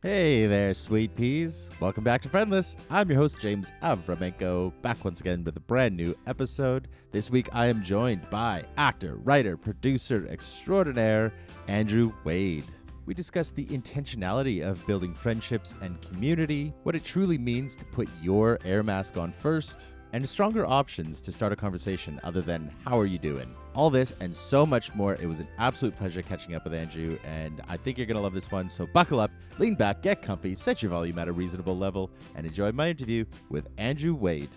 Hey there, sweet peas. Welcome back to Friendless. I'm your host, James Avramenko, back once again with a brand new episode. This week I am joined by actor, writer, producer extraordinaire, Andrew Wade. We discuss the intentionality of building friendships and community, what it truly means to put your air mask on first, and stronger options to start a conversation other than, how are you doing? All this and so much more. It was an absolute pleasure catching up with Andrew, and I think you're going to love this one. So buckle up, lean back, get comfy, set your volume at a reasonable level, and enjoy my interview with Andrew Wade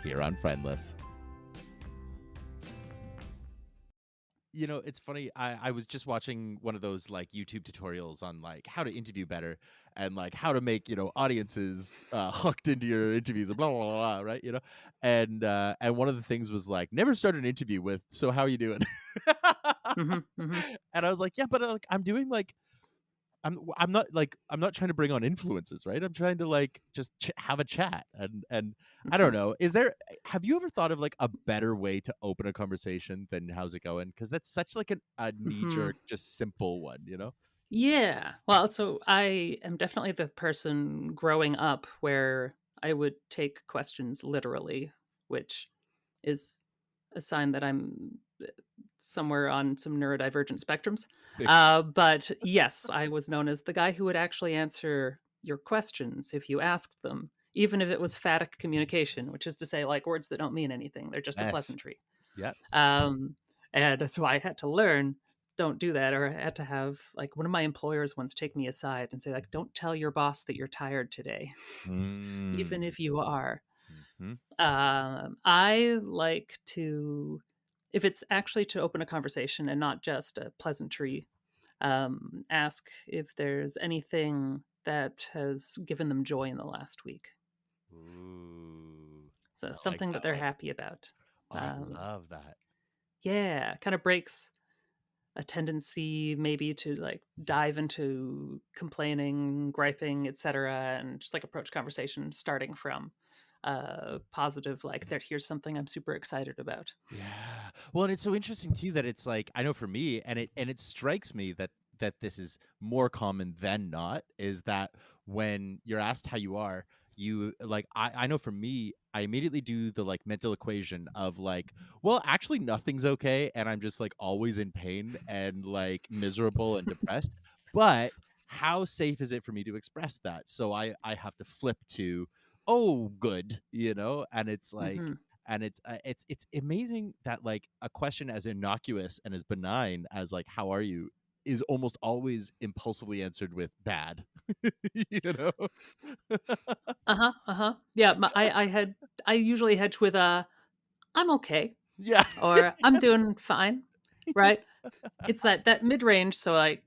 here on Friendless. You know, it's funny. I was just watching one of those like YouTube tutorials on like how to interview better and like how to make, audiences hooked into your interviews and blah, blah, blah, blah, right? And one of the things was like, never start an interview with, so how are you doing? And I was like, yeah, but like I'm doing like I'm not trying to bring on influences, right? I'm trying to like just have a chat and I don't know. Have you ever thought of like a better way to open a conversation than how's it going? Because that's such like a knee jerk, just simple one, you know? Yeah. Well, so I am definitely the person growing up where I would take questions literally, which is a sign that I'm somewhere on some neurodivergent spectrums. But yes, I was known as the guy who would actually answer your questions if you asked them, even if it was phatic communication, which is to say, like words that don't mean anything. They're just a Yes. pleasantry. Yep. Um, and so I had to learn, don't do that. Or I had to have like one of my employers once take me aside and say, like, don't tell your boss that you're tired today, even Mm. if you are. Hmm. I like to, if it's actually to open a conversation and not just a pleasantry, ask if there's anything that has given them joy in the last week. Ooh. So I like something that that they're one. happy about. Oh, I Um, love that. yeah, kind of breaks a tendency maybe to like dive into complaining, griping, etc., and just like approach conversation starting from positive, like there here's something I'm super excited about. Yeah. Well, and it's so interesting too that it's like I know for me, and it strikes me that this is more common than not, is that when you're asked how you are, you like I know for me, I immediately do the like mental equation of like, well, actually nothing's okay, and I'm just like always in pain and like miserable and depressed. But how safe is it for me to express that? So I have to flip to, oh, good, and it's like Hmm. and it's amazing that like a question as innocuous and as benign as like how are you is almost always impulsively answered with bad. you know Uh-huh, uh-huh. Yeah, I usually hedge with I'm okay yeah. or I'm doing fine, right? It's that mid-range, so like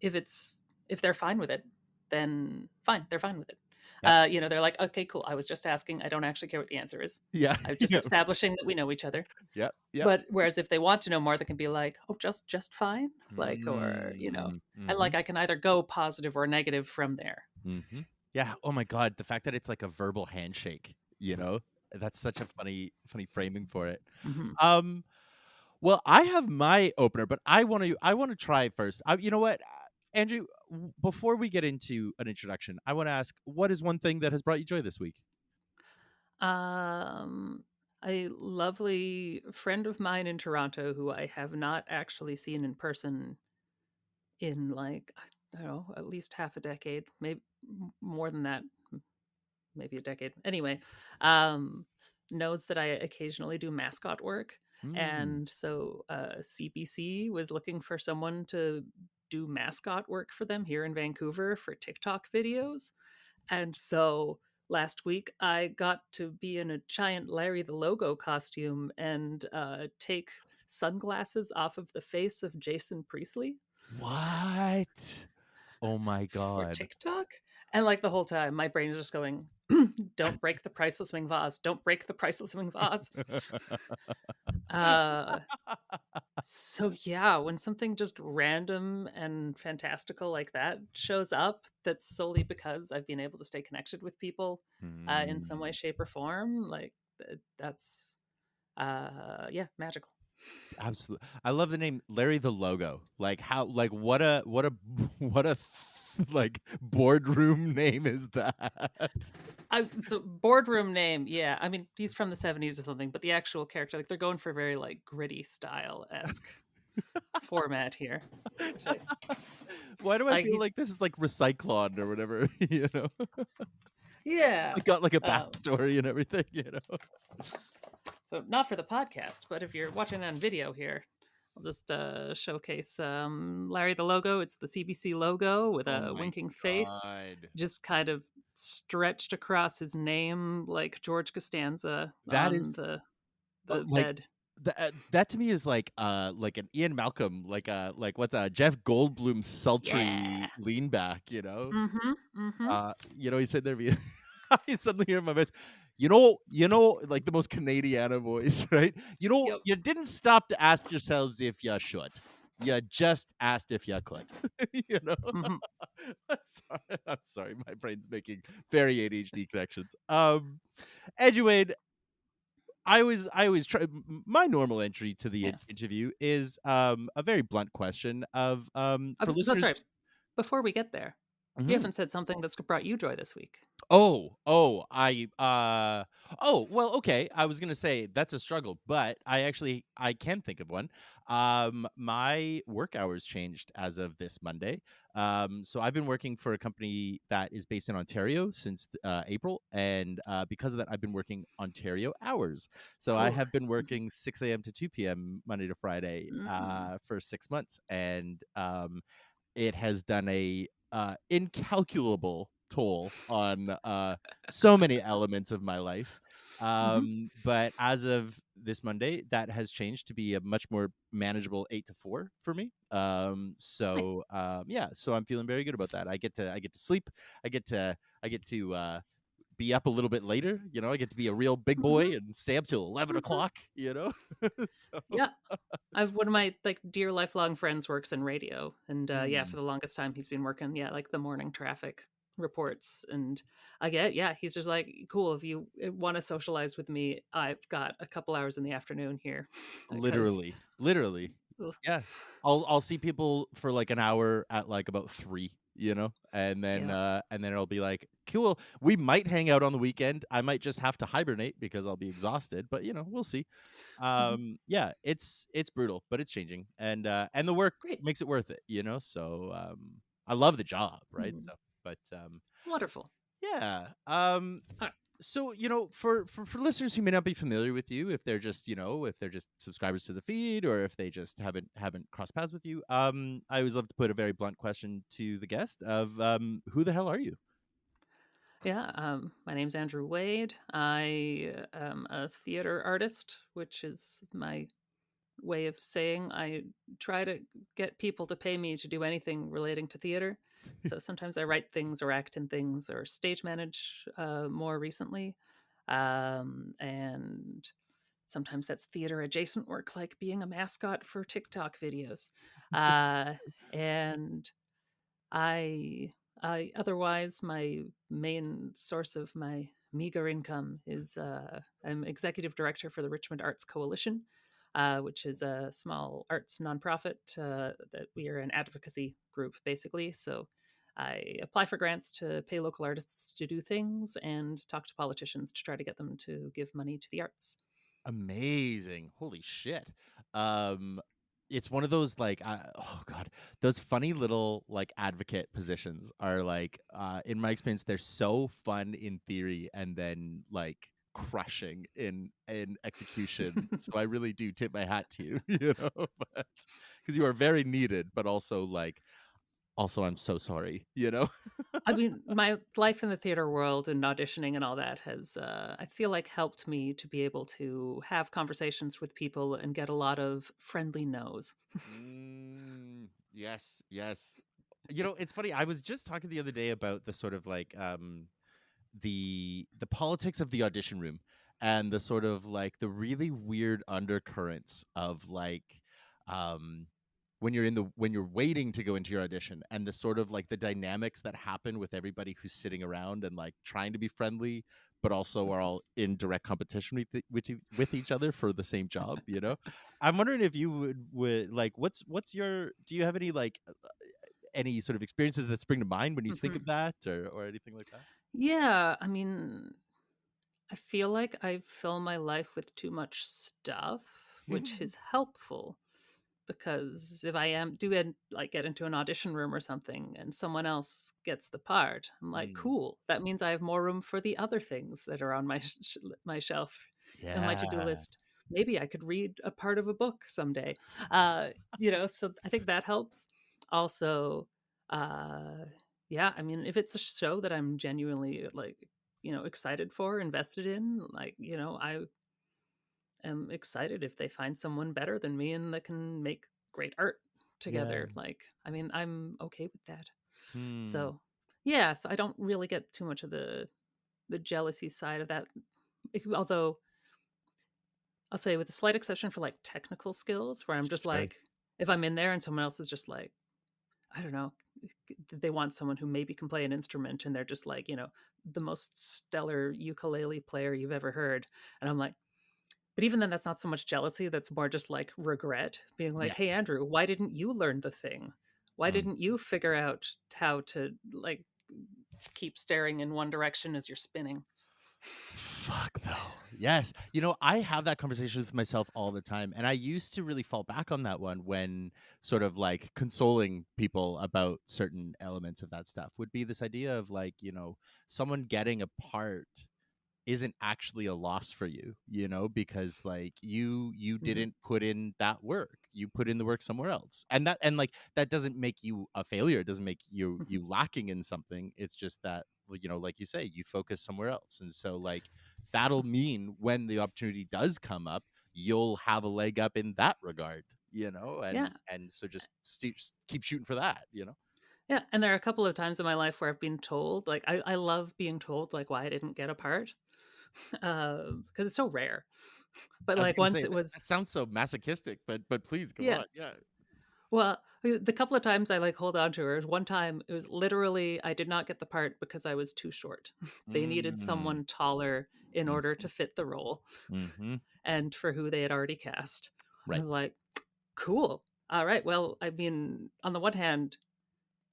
if it's if they're fine with it, then fine, they're fine with it. Yep. They're like, okay, cool. I was just asking. I don't actually care what the answer is. Yeah. I'm just Yep. establishing that we know each other. Yep. Yep. But whereas if they want to know more, they can be like, oh, just fine, like, Mm, and mm-hmm. like I can either go positive or negative from there. Mm-hmm. Yeah. Oh my god, the fact that it's like a verbal handshake, that's such a funny framing for it. Hmm. um Well, I have my opener, but I want to try first. You know what, Andrew? Before we get into an introduction, I want to ask, what is one thing that has brought you joy this week? Um, a lovely friend of mine in Toronto who I have not actually seen in person in like I don't know, at least half a decade, maybe more than that, maybe a decade. Anyway, um, knows that I occasionally do mascot work, Mm. and so CBC was looking for someone to do mascot work for them here in Vancouver for TikTok videos, and so last week I got to be in a giant Larry the Logo costume and take sunglasses off of the face of Jason Priestley What? Oh my for god. TikTok. And like the whole time, my brain is just going, don't break the priceless wing vase. Don't break the priceless wing vase. Uh, so yeah, when something just random and fantastical like that shows up, that's solely because I've been able to stay connected with people in some way, Mm. shape, or form. Like that's yeah, magical. Absolutely. I love the name Larry the Logo. Like how like what a what a what a like boardroom name is that? So boardroom name, yeah. I mean, he's from the 70s or something, but the actual character, like they're going for very like gritty style esque format here. Which Why do I like feel he's like this is like Recyclon or whatever, you know? yeah. It got like a Um, backstory and everything, you know? so not for the podcast, but if you're watching on video here, I'll just showcase Larry the logo. It's the CBC logo with Oh a my winking face, god. just kind of stretched across his name like George Costanza That on is the like bed. that to me is like an Ian Malcolm, like what's Jeff Goldblum Yeah. sultry lean back, you know? Mm-hmm. Mm-hmm. He's sitting there being I suddenly hear my voice. Like the most Canadiana voice, right? Yep. You didn't stop to ask yourselves if you should. You just asked if you could. you know? Mm-hmm. I'm sorry. My brain's making very ADHD connections. Anyway, I always try. My normal entry to the Yeah. interview is a very blunt question of for So listeners. sorry. Before we get there, you Mhm. haven't said something that's brought you joy this week. Well, okay. I was gonna say that's a struggle, but I can think of one. My work hours changed as of this Monday. So I've been working for a company that is based in Ontario since April, and because of that, I've been working Ontario hours. So I Oh. have been working 6 a.m. to 2 p.m. Monday to Friday Mm. for 6 months, and it has done a incalculable toll on so many elements of my life. Mm-hmm. But as of this Monday, that has changed to be a much more manageable 8 to 4 for me. Nice. Yeah, so I'm feeling very good about that. I get to sleep. I get to be up a little bit later. I get to be a real big boy Mm-hmm. and stay up till 11 Mm-hmm. o'clock. So Yeah. I've one of my like dear lifelong friends works in radio, and yeah, for mm, the longest time he's been working like the morning traffic reports, and I get he's just like cool if you want to socialize with me, I've got a couple hours in the afternoon here because literally. Yeah. I'll see people for, like, an hour at, like, about 3, yeah. and then it'll be like, "Cool, we might hang out on the weekend. I might just have to hibernate because I'll be exhausted, but, we'll see." Hmm. Yeah, it's brutal, but it's changing, and the work Great. makes it worth it, so, I love the job, right? Hmm. So, but, Wonderful. yeah, All right. so, for listeners who may not be familiar with you, if they're just, if they're just subscribers to the feed or if they just haven't crossed paths with you, I always love to put a very blunt question to the guest of who the hell are you? Yeah, my name's Andrew Wade. I am a theater artist, which is my way of saying I try to get people to pay me to do anything relating to theater. So sometimes I write things or act in things or stage manage more recently. And sometimes that's theater adjacent work, like being a mascot for TikTok videos. Uh, and I otherwise my main source of my meager income is I'm executive director for the Richmond Arts Coalition, which is a small arts nonprofit that we are an advocacy group basically. So I apply for grants to pay local artists to do things and talk to politicians to try to get them to give money to the arts. Amazing. Holy shit. Um it's one of those like oh god, those funny little like advocate positions are like in my experience they're so fun in theory and then like crushing in execution. So I really do tip my hat to you, but because you are very needed, but also like also I'm so sorry, I mean, my life in the theater world and auditioning and all that has, I feel like, helped me to be able to have conversations with people and get a lot of friendly no's. Yes, yes. It's funny. I was just talking the other day about the sort of like the politics of the audition room and the sort of like the really weird undercurrents of like um when you're waiting to go into your audition and the sort of like the dynamics that happen with everybody who's sitting around and like trying to be friendly but also are all in direct competition with each other for the same job. I'm wondering if you would like what's your do you have any like any sort of experiences that spring to mind when you think of Mhm. that, or anything like that? Yeah, I mean, I feel like I fill my life with too much stuff, which is helpful because if I am do end, like get into an audition room or something and someone else gets the part, I'm like, Mm, cool. That means I have more room for the other things that are on my my shelf and my to-do yeah, list. Maybe I could read a part of a book someday. So I think that helps. Also, uh yeah, I mean, if it's a show that I'm genuinely like, excited for, invested in, like, I am excited if they find someone better than me and that can make great art yeah. together. Like, I mean, I'm okay with that. Hmm. So, yeah, so I don't really get too much of the jealousy side of that. Although I'll say, with a slight exception for like technical skills, where I'm just Sure. like, if I'm in there and someone else is just like, I don't know, they want someone who maybe can play an instrument and they're just like, the most stellar ukulele player you've ever heard. And I'm like, but even then, that's not so much jealousy. That's more just like regret, being like, Yes. hey, Andrew, why didn't you learn the thing? Why Mm. didn't you figure out how to like keep staring in one direction as you're spinning? Fuck though. Yes. I have that conversation with myself all the time. And I used to really fall back on that one when sort of like consoling people about certain elements of that stuff would be this idea of like, someone getting a part isn't actually a loss for you, because like you Mhm. didn't put in that work. You put in the work somewhere else. And like that doesn't make you a failure. It doesn't make you Mhm. you lacking in something. It's just that, well, like you say, you focus somewhere else. And so like that'll mean when the opportunity does come up, you'll have a leg up in that regard, Yeah. and so just keep shooting for that. Yeah. And there are a couple of times in my life where I've been told, like, I love being told, like, why I didn't get a part because it's so rare. But I was like gonna once say it that was, sounds so masochistic, but please go yeah. on. Yeah. Well, the couple of times I, like, hold on to her, one time, it was literally I did not get the part because I was too short. They needed Mm. someone taller in order Mhm. to fit the role Mhm. and for who they had already cast. I Right. was like, "Cool. Alright, well, I mean, on the one hand,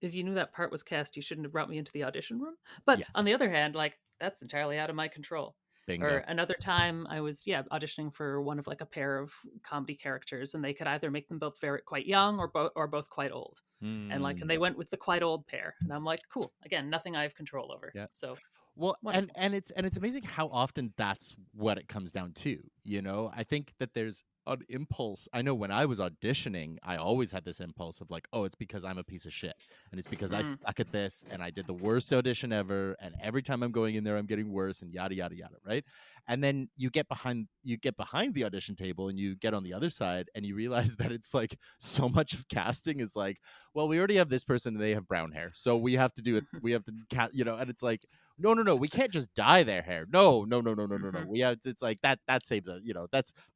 if you knew that part was cast, you shouldn't have brought me into the audition room. But on Yes. the other hand, like, that's entirely out of my control." Or Bingo. another time I was, yeah, auditioning for one of like a pair of comedy characters and they could either make them both very quite young or both quite old. And Mm. they went with the quite old pair. And I'm like, cool. Again, nothing I have control over. Yeah. So Well, and wonderful. and it's amazing how often that's what it comes down to. I think that there's an impulse. I know when I was auditioning, I always had this impulse of like, oh, it's because I'm a piece of shit. And it's because I Mm. suck at this and I did the worst audition ever. And every time I'm going in there, I'm getting worse and yada yada yada. Right. And then you get behind the audition table and you get on the other side and you realize that it's like so much of casting is like, well, we already have this person and they have brown hair. So we have to do it. We have to and it's like, no, no, no. We can't just dye their hair. No, no, no, no, no, no, no. Hmm. We have. It's like that saves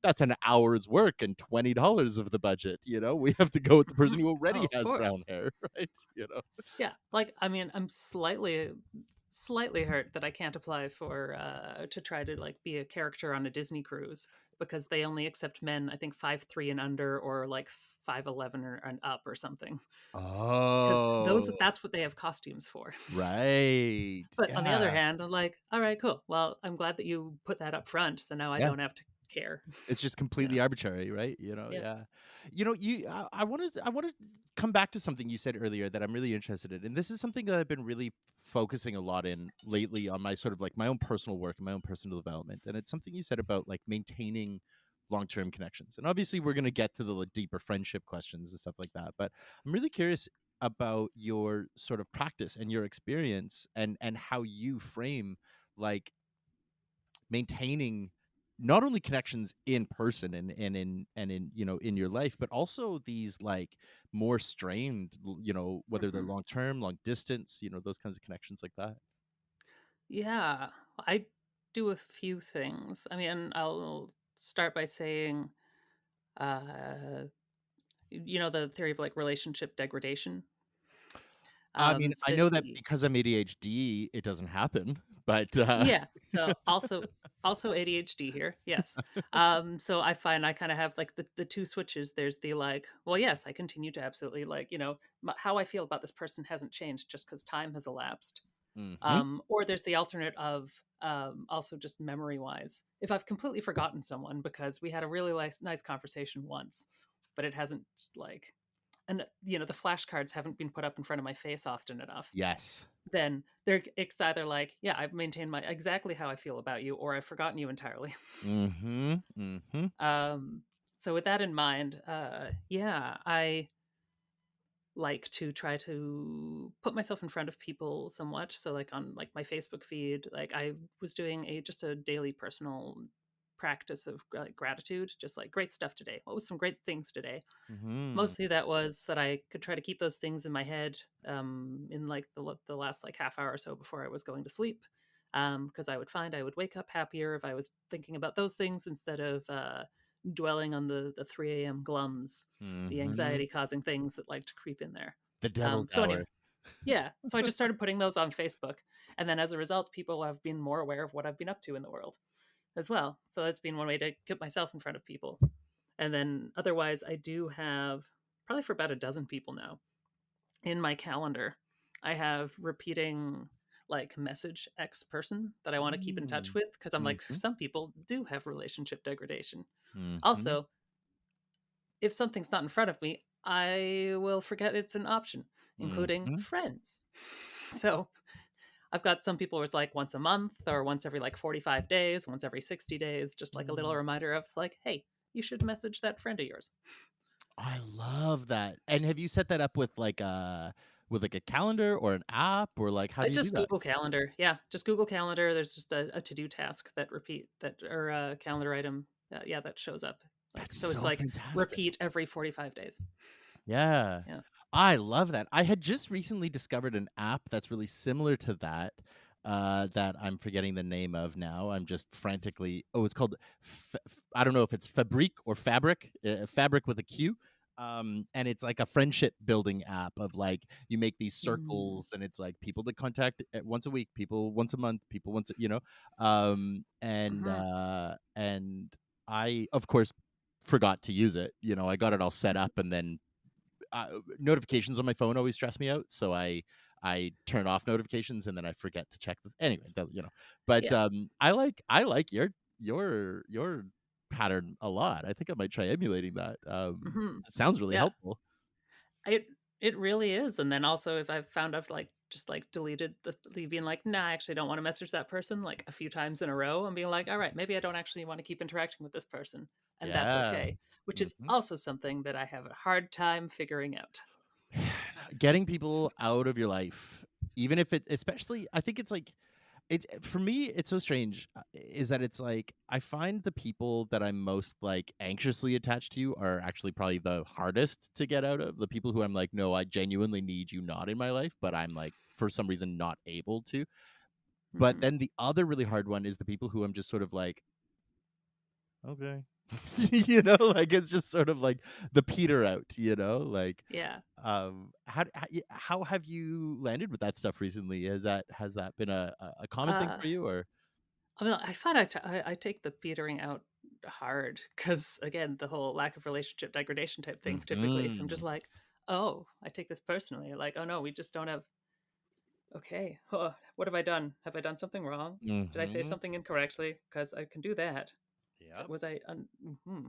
that's an hour's work and $20 of the budget. We have to go with the person who Oh, already of has brown course. hair, right? Yeah. Like, I mean, I'm slightly hurt that I can't apply for to try to like be a character on a Disney cruise because they only accept men, I think 5'3" and under or like 5'11" or and up or something. Because those Oh, that's what they have costumes for. right. But on the other Yeah. hand, I'm like, all right, cool. Well, I'm glad that you put that up front, so now I Yeah. don't have to care. It's just You know? completely arbitrary, right? Yeah. Yeah. I want to come back to something you said earlier that I'm really interested in. And this is something that I've been really focusing a lot in lately on my sort of like my own personal work and my own personal development. And it's something you said about like maintaining long-term connections. And obviously we're going to get to the like, deeper friendship questions and stuff like that, but I'm really curious about your sort of practice and your experience and how you frame like maintaining not only connections in person and in your life, but also these like more strained, whether they're Mhm. long term, long distance, those kinds of connections like that. Yeah. I do a few things. I mean, I'll start by saying, uh, the theory of like relationship degradation. I mean, It's I know that basically, because I'm ADHD, it doesn't happen, but yeah. So also Also ADHD here. Yes. So I find I kind of have like the two switches. There's the like, well, yes, I continue to absolutely like, how I feel about this person hasn't changed just because time has elapsed. Mm-hmm. Or there's the alternate of also just memory wise. If I've completely forgotten someone because we had a really nice conversation once, but it hasn't like, and the flashcards haven't been put up in front of my face often enough, Yes. then it's either like, yeah, I've maintained my exactly how I feel about you, or I've forgotten you entirely. Mm-hmm. Mm-hmm. um, so with that in mind, yeah, I like to try to put myself in front of people somewhat. So like on like my Facebook feed, like I was doing just a daily personal practice of like gratitude, just like great stuff today. What was some great things today? Mm-hmm. Mostly that was that I could try to keep those things in my head in like the last like half hour or so before I was going to sleep. Because I would find I would wake up happier if I was thinking about those things instead of dwelling on the 3 a.m. glums, the Mm-hmm. anxiety causing things that like to creep in there. The devil's So hour. anyway, yeah. So I just started putting those on Facebook. And then as a result, people have been more aware of what I've been up to in the world as well. So that's been one way to get myself in front of people. And then otherwise, I do have probably for about a dozen people now in my calendar. I have repeating like message X person that I want to keep in touch with because I'm like, Mm-hmm. some people do have relationship degradation. Mm-hmm. Also, if something's not in front of me, I will forget it's an option, including Mm-hmm. friends. So I've got some people where it's like once a month or once every like 45 days, once every 60 days, just like a little reminder of like, hey, you should message that friend of yours. I love that. And have you set that up with like a calendar or an app, or like how do It's you do just that? Google Calendar. Yeah, just Google Calendar. There's just a to do task that repeat that or a calendar item. Yeah, that shows up. Like That's so, it's so like fantastic. repeat every 45 days. Yeah. Yeah. I love that. I had just recently discovered an app that's really similar to that, that I'm forgetting the name of now. I'm just frantically. Oh, it's called. I don't know if it's Fabrique or Fabric. Fabric with a Q. And it's like a friendship building app of like you make these Mm. circles, and it's like people to contact once a week, people once a month, people once, Hmm. and I of course forgot to use it. I got it all set up, and then notifications on my phone always stress me out, so I turn off notifications, and then I forget to check them. Anyway, it doesn't, But Yeah. I like your pattern a lot. I think I might try emulating that. Hmm. It sounds really Yeah. helpful. It it really is. And then also, if I've found I've like just like deleted being like, nah, I actually don't want to message that person like a few times in a row, and being like, all right, maybe I don't actually want to keep interacting with this person, and that's Yeah. okay. Which is Mhm. also something that I have a hard time figuring out. Getting people out of your life, even if it, especially, I think it's like, it's for me, it's so strange, is that it's like I find the people that I'm most like anxiously attached to are actually probably the hardest to get out of. The people who I'm like, no, I genuinely need you not in my life, but I'm like for some reason not able to. But Hmm. then the other really hard one is the people who I'm just sort of like, okay. Like it's just sort of like the peter out, like Yeah. how have you landed with that stuff recently? Has that been a common thing Uh, for you, or I mean, I find I take the petering out hard because again, the whole lack of relationship degradation type thing typically. So I'm just Mhm. like, oh, I take this personally. Like, oh no, we just don't have. Okay, huh, what have I done? Have I done something wrong? Did I say Mhm. something incorrectly? Because I can do that. Yep. Was I? Hmm.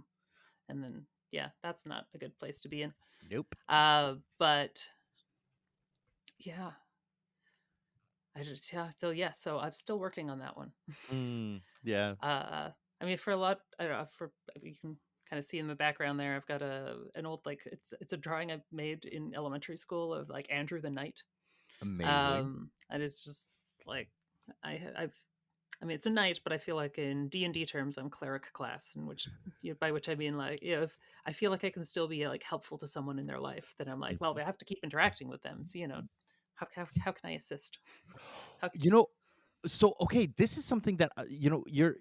And then yeah, that's not a good place to be in. Nope. But yeah, I just yeah. So yeah, so I'm still working on that one. Yeah. I mean, for a lot, I don't know. For you can kind of see in the background there, I've got an old like it's a drawing I made in elementary school of like Andrew the Knight, Amazing. and it's just like I've. I mean, it's a knight, but I feel like in D&D terms, I'm cleric class, in which by which I mean like, if I feel like I can still be like helpful to someone in their life, then I'm like, well, Mhm. we have to keep interacting with them. So how can I assist? How? You know, so okay, this is something that you're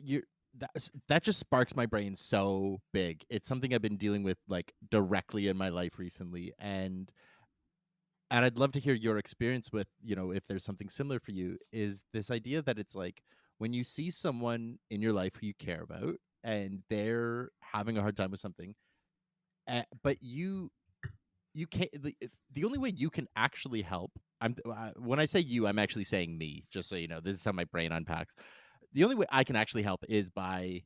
that just sparks my brain so big. It's something I've been dealing with like directly in my life recently, and I'd love to hear your experience with, if there's something similar for you, is this idea that it's like when you see someone in your life who you care about and they're having a hard time with something, but you can't, the only way you can actually help, when I say you, I'm actually saying me, just so you know, this is how my brain unpacks. The only way I can actually help is by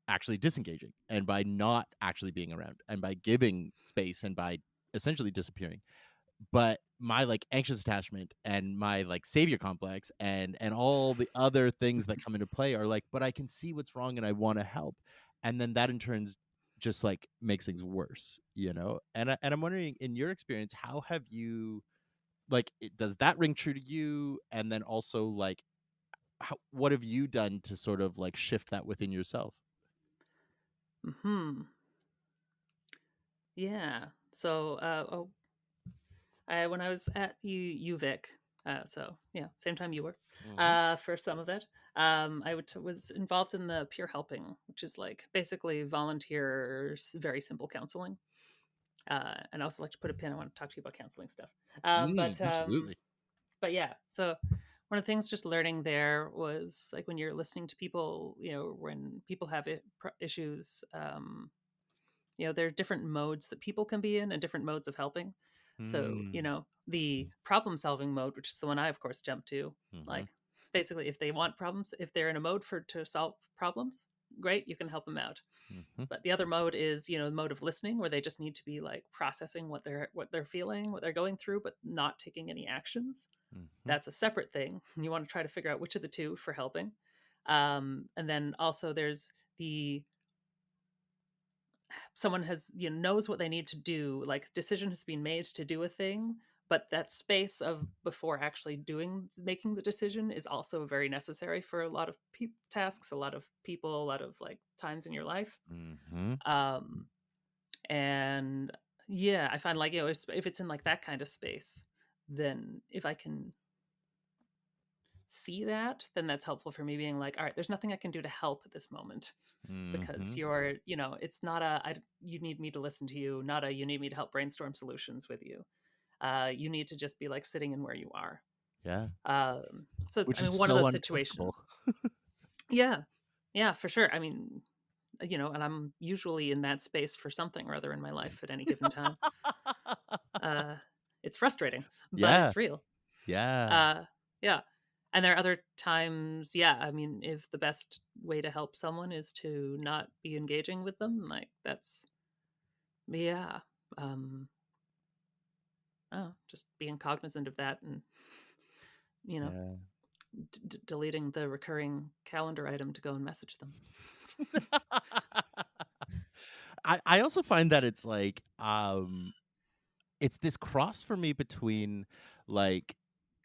actually disengaging and by not actually being around and by giving space and by essentially disappearing. But my like anxious attachment and my like savior complex and all the other things that come into play are like, but I can see what's wrong and I want to help. And then that in turns just like makes things worse, you know? And I'm wondering, in your experience, how have you, like, does that ring true to you? And then also like, what have you done to sort of like shift that within yourself? Hmm. Yeah. So, when I was at UVic, so yeah, same time you were, Mm-hmm. for some of it, was involved in the peer helping, which is like basically volunteers, very simple counseling. And I also like to put a pin. I want to talk to you about counseling stuff. Um, Mm, but um, absolutely. but yeah, so one of the things just learning there was like when you're listening to people, when people have issues, there are different modes that people can be in and different modes of helping. So, Mm. the problem solving mode, which is the one I, of course, jump to, Mm-hmm. like basically, if they want problems, if they're in a mode to solve problems, great, you can help them out. Mm-hmm. But the other mode is, the mode of listening, where they just need to be like processing what they're feeling, what they're going through, but not taking any actions. Mm-hmm. That's a separate thing. You want to try to figure out which of the two for helping. And then also there's the someone has knows what they need to do, like decision has been made to do a thing, but that space of before actually making the decision is also very necessary for a lot of tasks, a lot of people, a lot of like times in your life. Mm-hmm. um and yeah, I find like, if it's in like that kind of space, then if I can see that, then that's helpful for me being like, all right, there's nothing I can do to help at this moment, because Mm-hmm. it's not you need me to listen to you, not a you need me to help brainstorm solutions with you. You need to just be like sitting in where you are. Yeah. So it's, Which is one of so those uncomfortable. situations. Yeah, yeah, for sure. And I'm usually in that space for something or other in my life at any given time. uh it's frustrating, but Yeah. it's real. Yeah. uh yeah. And there are other times, yeah, if the best way to help someone is to not be engaging with them, like that's, yeah, um oh, just being cognizant of that, and you know Yeah. deleting the recurring calendar item to go and message them. I also find that it's like, it's this cross for me between like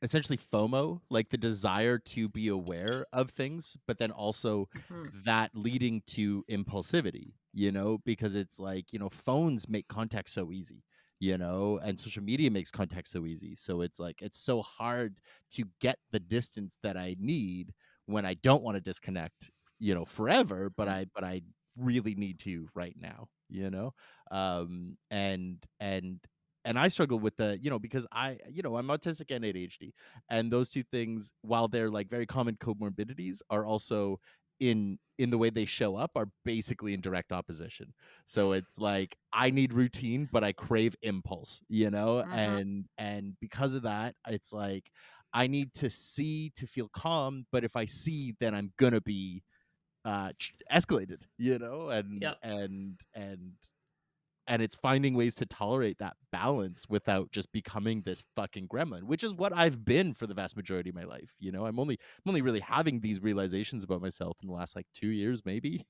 essentially FOMO, like the desire to be aware of things, but then also Mhm. that leading to impulsivity, because it's like, phones make contact so easy, and social media makes contact so easy. So it's like, it's so hard to get the distance that I need when I don't want to disconnect, forever, but Mhm. I really need to right now, and I struggle with because I'm autistic and ADHD, and those two things, while they're like very common comorbidities, are also in the way they show up are basically in direct opposition. So it's like I need routine, but I crave impulse, Mhm. and because of that, it's like I need to see to feel calm, but if I see, then I'm gonna be escalated, and Yep. it's finding ways to tolerate that balance without just becoming this fucking gremlin, which is what I've been for the vast majority of my life. I'm only really having these realizations about myself in the last like 2 years, maybe,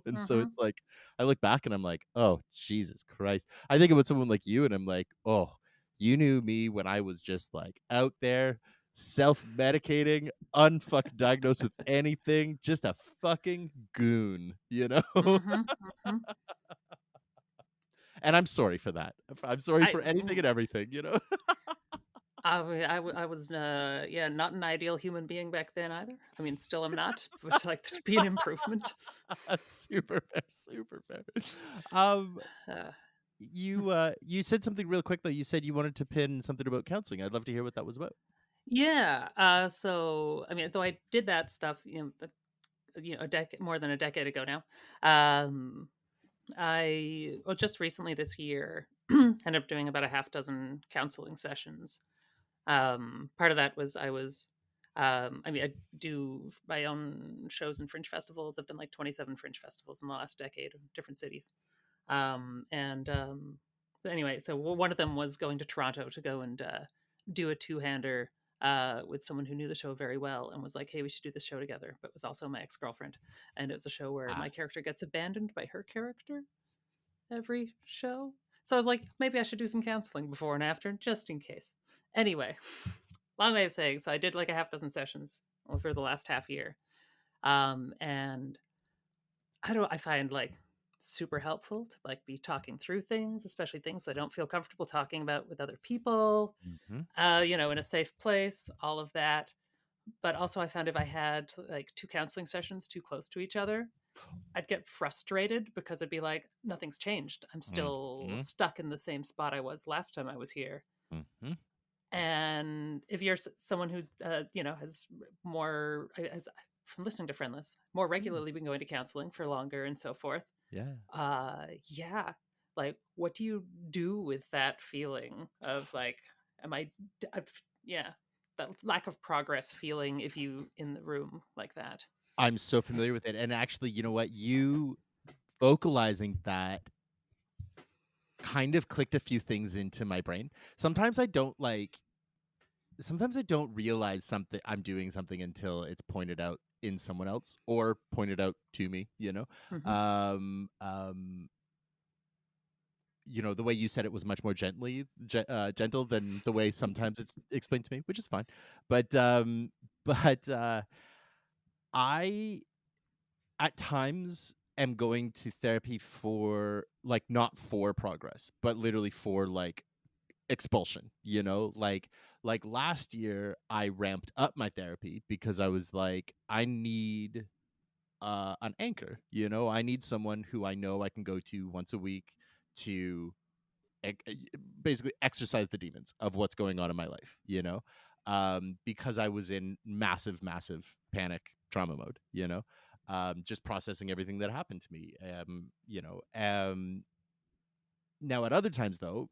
and so Mhm. it's like I look back and I'm like, oh Jesus Christ. I think about someone like you and I'm like, oh, you knew me when I was just like out there self-medicating, unfuck diagnosed with anything, just a fucking goon. Mhm. Mhm. And I'm sorry for that. I'm sorry I for anything and everything. I was, yeah, not an ideal human being back then either. Still am not, but like there's be an improvement. Super fair, super fair. Um, Uh, you said something real quick though. You said you wanted to pin something about counseling. I'd love to hear what that was about. Yeah. So I mean, though I did that stuff, a decade more than a decade ago now. Um, just recently this year ended up doing about a half dozen counseling sessions. Part of that was I mean, I do my own shows in fringe festivals. I've done like 27 fringe festivals in the last decade in different cities. And Anyway, so one of them was going to Toronto to go and do a two-hander with someone who knew the show very well and was like, "Hey, we should do this show together." But was also my ex-girlfriend, and it was a show where Ah, my character gets abandoned by her character every show. So I was like, maybe I should do some counseling before and after, just in case. Anyway, long way of saying, so I did like a half dozen sessions over the last half year, and I find like super helpful to like be talking through things, especially things I don't feel comfortable talking about with other people, mhm, in a safe place, all of that. But also, I found if I had like two counseling sessions too close to each other, I'd get frustrated because I'd be like, nothing's changed. I'm still mhm, stuck in the same spot I was last time I was here. mhm. And if you're someone who, has more, has, from listening to Friendless, more Mm, regularly been going to counseling for longer and so forth, yeah. yeah, like, what do you do with that feeling of like, am I, yeah, that lack of progress feeling if you in the room like that. I'm so familiar with it, and actually, you know what? You vocalizing that kind of clicked a few things into my brain. Sometimes I don't like sometimes I don't realize something I'm doing something until it's pointed out in someone else or pointed out to me, you know? Hmm. Um, um, the way you said it was much more gentle than the way sometimes it's explained to me, which is fine. But but I at times am going to therapy for like not for progress, but literally for like expulsion, like last year I ramped up my therapy because I was like I need an anchor, I need someone who I know I can go to once a week to ec- e- basically exercise the demons of what's going on in my life, because I was in massive panic trauma mode, just processing everything that happened to me. Now at other times though,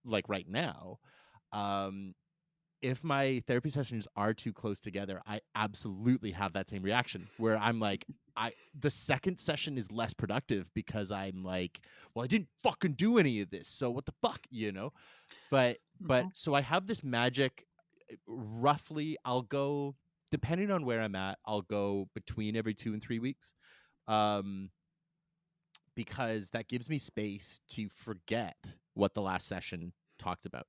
like right now, um, if my therapy sessions are too close together, I absolutely have that same reaction where I'm like, the second session is less productive because I'm like, well, I didn't fucking do any of this, so what the fuck, But Hmm. so I have this magic. Roughly, I'll go depending on where I'm at. I'll go between every 2 and 3 weeks. Um, because that gives me space to forget what the last session talked about.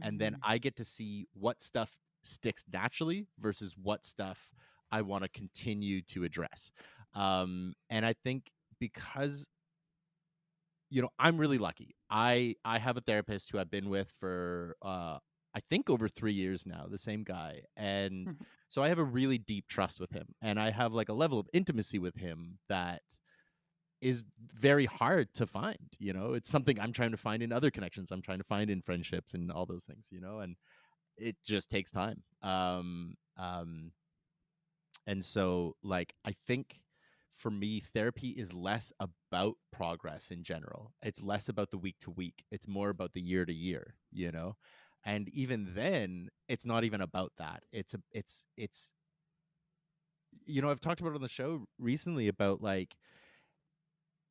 And then Hmm. I get to see what stuff sticks naturally versus what stuff I want to continue to address. And I think because I'm really lucky. I have a therapist who I've been with for I think over 3 years now, the same guy. And Hmm. so I have a really deep trust with him and I have like a level of intimacy with him that is very hard to find. It's something I'm trying to find in other connections. I'm trying to find in friendships and all those things, and it just takes time. And so like I think for me therapy is less about progress in general. It's less about the week to week. It's more about the year to year, And even then it's not even about that. It's I've talked about it on the show recently about like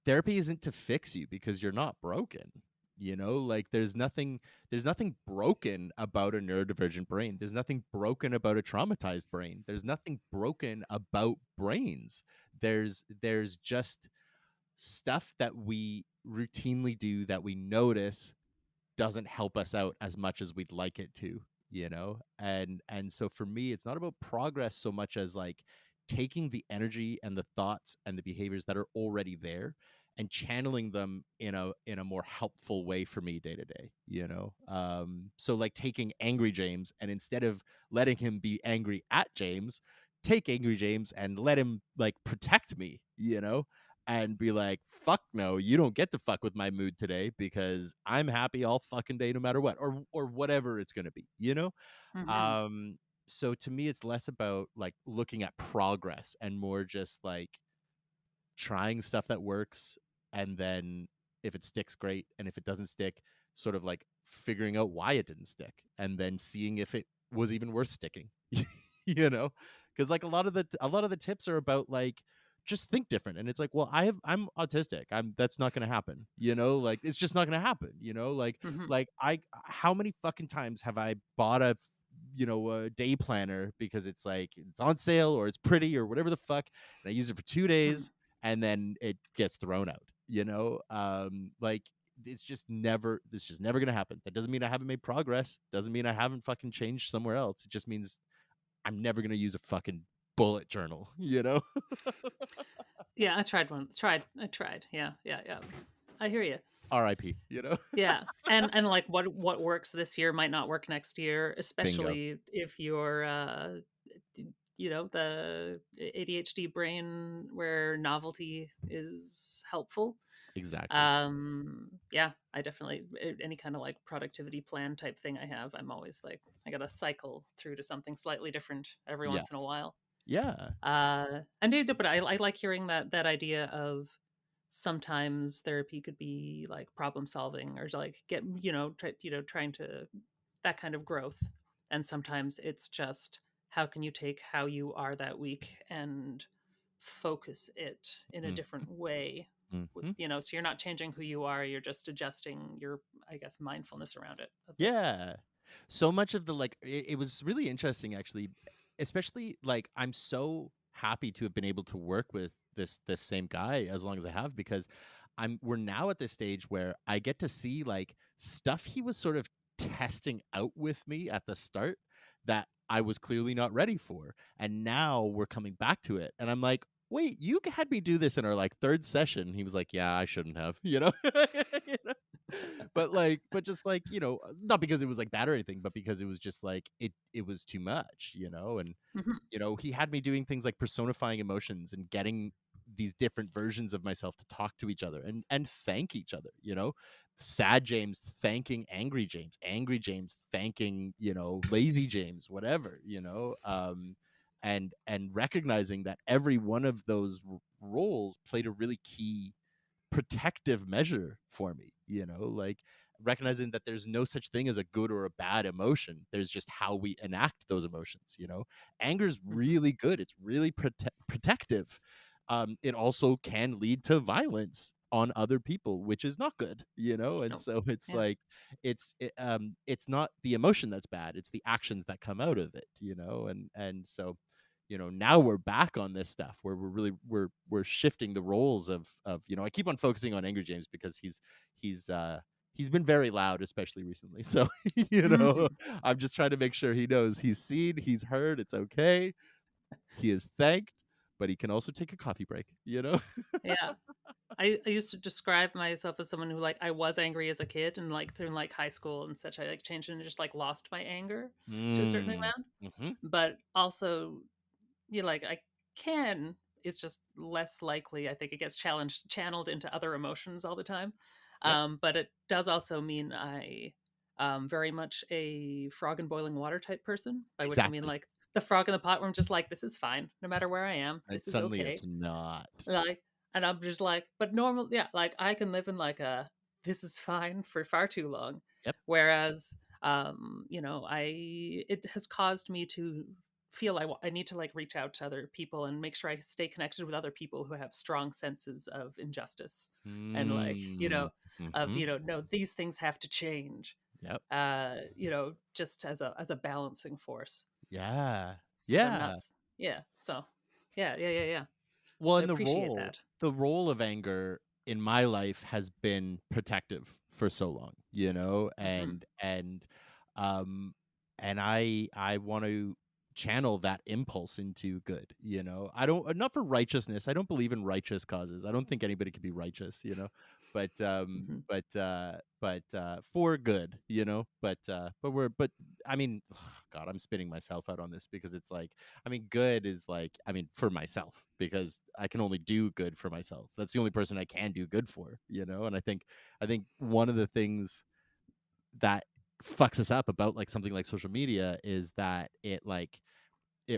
therapy isn't to fix you because you're not broken. Like there's nothing broken about a neurodivergent brain. There's nothing broken about a traumatized brain. There's nothing broken about brains. There's just stuff that we routinely do that we notice doesn't help us out as much as we'd like it to, and so for me it's not about progress so much as like taking the energy and the thoughts and the behaviors that are already there and channeling them in a more helpful way for me day to day, so like taking angry James and instead of letting him be angry at James, take angry James and let him like protect me, and be like, fuck no, you don't get to fuck with my mood today because I'm happy all fucking day no matter what, or whatever it's gonna be, you know? Mhm. Um, so to me, it's less about like looking at progress and more just like trying stuff that works, and then if it sticks, great, and if it doesn't stick, sort of like figuring out why it didn't stick and then seeing if it was even worth sticking. You know, because like a lot of the tips are about like just think different, and it's like, well, I'm autistic, that's not gonna happen, like it's just not gonna happen, Mhm. like I how many fucking times have I bought a day planner because it's like it's on sale or it's pretty or whatever the fuck, and I use it for 2 days, Mhm. and then it gets thrown out, like it's just never gonna happen. That doesn't mean I haven't made progress, doesn't mean I haven't fucking changed somewhere else. It just means I'm never gonna use a fucking bullet journal, Yeah, I tried one. I tried. Yeah, yeah, yeah. I hear you. RIP. Yeah, and like what works this year might not work next year, Bingo. especially if you're the ADHD brain where novelty is helpful. Exactly. Yeah, I definitely any kind of like productivity plan type thing I have, I'm always like I got to cycle through to something slightly different every once in a Yes. while. Yeah. But I like hearing that idea of sometimes therapy could be like problem solving or like trying to that kind of growth, and sometimes it's just how can you take how you are that week and focus it in a Mm, different way mhm. so you're not changing who you are, you're just adjusting your, I guess, mindfulness around it a bit. Yeah. So much of the like it was really interesting actually, especially like I'm so happy to have been able to work with this same guy as long as I have, because we're now at this stage where I get to see like stuff he was sort of testing out with me at the start that I was clearly not ready for. And now we're coming back to it and I'm like, "Wait, you had me do this in our like third session." He was like, "Yeah, I shouldn't have." You know? But just like, not because it was like bad or anything, but because it was just like it was too much, and Hmm. he had me doing things like personifying emotions and getting these different versions of myself to talk to each other and thank each other, sad James thanking angry James thanking, lazy James, whatever, and recognizing that every one of those roles played a really key protective measure for me, like recognizing that there's no such thing as a good or a bad emotion. There's just how we enact those emotions, Anger is Hmm. really good. It's really protective. It also can lead to violence on other people, which is not good, and Oh, so it's yeah. like it's not the emotion that's bad, it's the actions that come out of it, and so now we're back on this stuff where we're shifting the roles of I keep on focusing on Angry James because he's been very loud, especially recently. So Mm. I'm just trying to make sure he knows he's seen, he's heard, it's okay, he is thanked, but he can also take a coffee break. Yeah. I used to describe myself as someone who like I was angry as a kid and like through like high school and such I like changed and just like lost my anger to a certain Mm. amount. Hmm. But also like I can, it's just less likely. I think it gets channeled into other emotions all the time. Yep. But it does also mean I very much a frog in boiling water type person, by which I mean Exactly. like the frog in the pot where I'm just like, this is fine, no matter where I am. And This is suddenly okay. it's not. Like, and I'm just like, but normal, yeah, like I can live in like a this is fine for far too long. Yep. Whereas, it has caused me to feel I need to like reach out to other people and make sure I stay connected with other people who have strong senses of injustice and like, Mm. Hmm. no, these things have to change. Yep. Just as a balancing force. Yeah. So that I'm not, Yeah. yeah. So, yeah, yeah, yeah, yeah. Well, I and the appreciate role that. the role of anger in my life has been protective for so long, Hmm. um and I want to channel that impulse into good, I don't, not for righteousness. I don't believe in righteous causes. I don't think anybody can be righteous, Mhm. For good, but I mean, God, I'm spinning myself out on this because it's like, I mean, good is like, I mean, for myself, because I can only do good for myself. That's the only person I can do good for, and I think one of the things that fucks us up about like something like social media is that it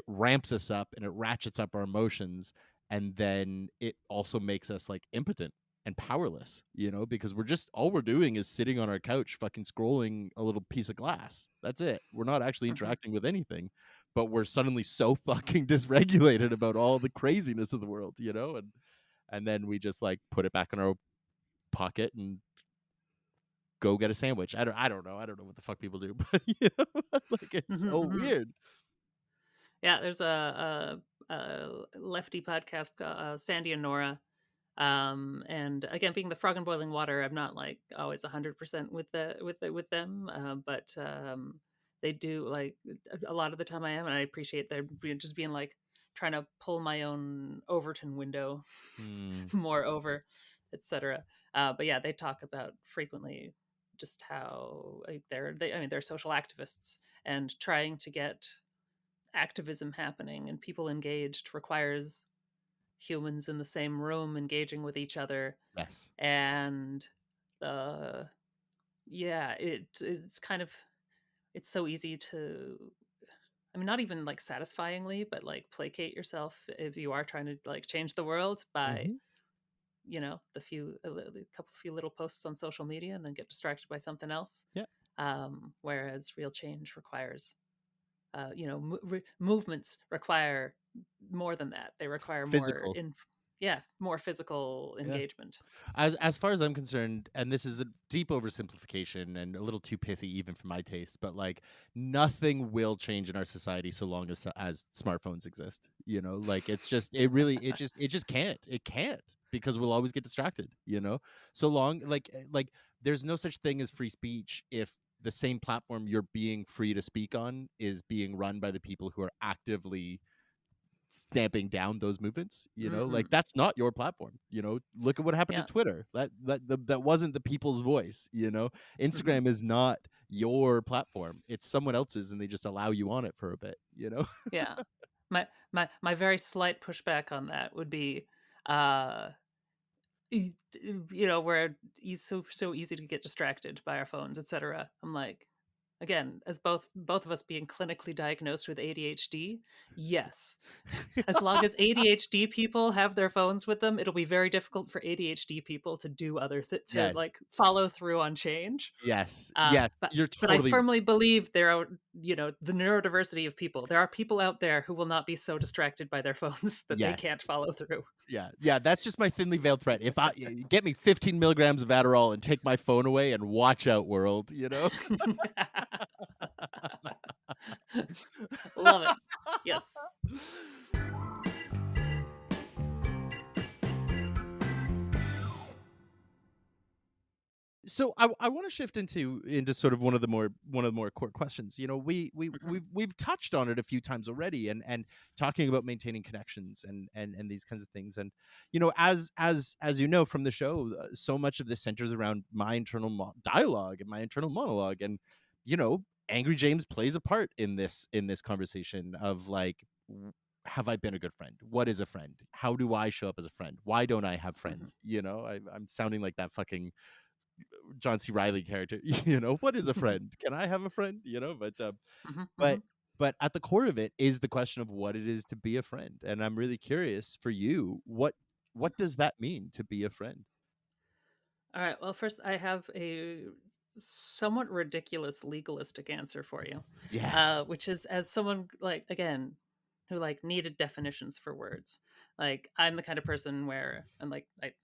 ramps us up and it ratchets up our emotions, and then it also makes us like impotent and powerless, because we're just, all we're doing is sitting on our couch fucking scrolling a little piece of glass. That's it. We're not actually Mhm. interacting with anything, but we're suddenly so fucking dysregulated about all the craziness of the world, and then we just like put it back in our pocket and go get a sandwich. I don't know what the fuck people do, but like it's Mhm. so Mhm. weird. Yeah, there's a lefty podcast, Sandy and Nora. And again, being the frog in boiling water, I'm not like always 100% with them, but they do like a lot of the time I am, and I appreciate their just being like trying to pull my own Overton window Hmm. more over, etc. But yeah, they talk about frequently just how I mean they're social activists, and trying to get activism happening and people engaged requires humans in the same room engaging with each other. Yes. And uh yeah, it's kind of, it's so easy to, I mean, not even like satisfyingly, but like placate yourself if you are trying to like change the world by, Hmm. the couple few little posts on social media and then get distracted by something else. Yeah. Whereas real change requires, movements require more than that. They require more Physical. in, yeah, more physical Yeah. engagement. As far as I'm concerned, and this is a deep oversimplification and a little too pithy even for my taste, but like nothing will change in our society so long as smartphones exist. Like it's just, it just can't. It can't, because we'll always get distracted, So long, like there's no such thing as free speech if the same platform you're being free to speak on is being run by the people who are actively stamping down those movements. Like Mm, that's not your platform. Look at what happened to yes. Twitter. That wasn't the people's voice. Hmm. Instagram is not your platform, it's someone else's, and they just allow you on it for a bit. Yeah. My very slight pushback on that would be, uh where it's so easy to get distracted by our phones, etc. I'm like, again, as both of us being clinically diagnosed with ADHD, yes. As long as ADHD people have their phones with them, it'll be very difficult for ADHD people to do to Yes. like follow through on change. Yes. Uh, Yes, but you're but I totally firmly believe there are, the neurodiversity of people. There are people out there who will not be so distracted by their phones that they yes. can't follow through. Yeah, that's just my thinly veiled threat. If I get me 15 milligrams of Adderall and take my phone away, and watch out, world. Love it. Yes. So I want to shift into sort of one of the more core questions. Mhm. We've touched on it a few times already, and talking about maintaining connections and these kinds of things. And as you know from the show, so much of this centers around my internal dialogue and my internal monologue. And Angry James plays a part in this conversation of like, have I been a good friend? What is a friend? How do I show up as a friend? Why don't I have Mhm. friends? I'm sounding like that fucking John C. Riley character. What is a friend? Can I have a friend? Mhm. But Mhm. but at the core of it is the question of what it is to be a friend. And I'm really curious for you, what Mhm. does that mean to be a friend? All right. Well, first, I have a somewhat ridiculous legalistic answer for you, Yes. which is, as someone like, again, who like needed definitions for words. Like, I'm the kind of person where, and like I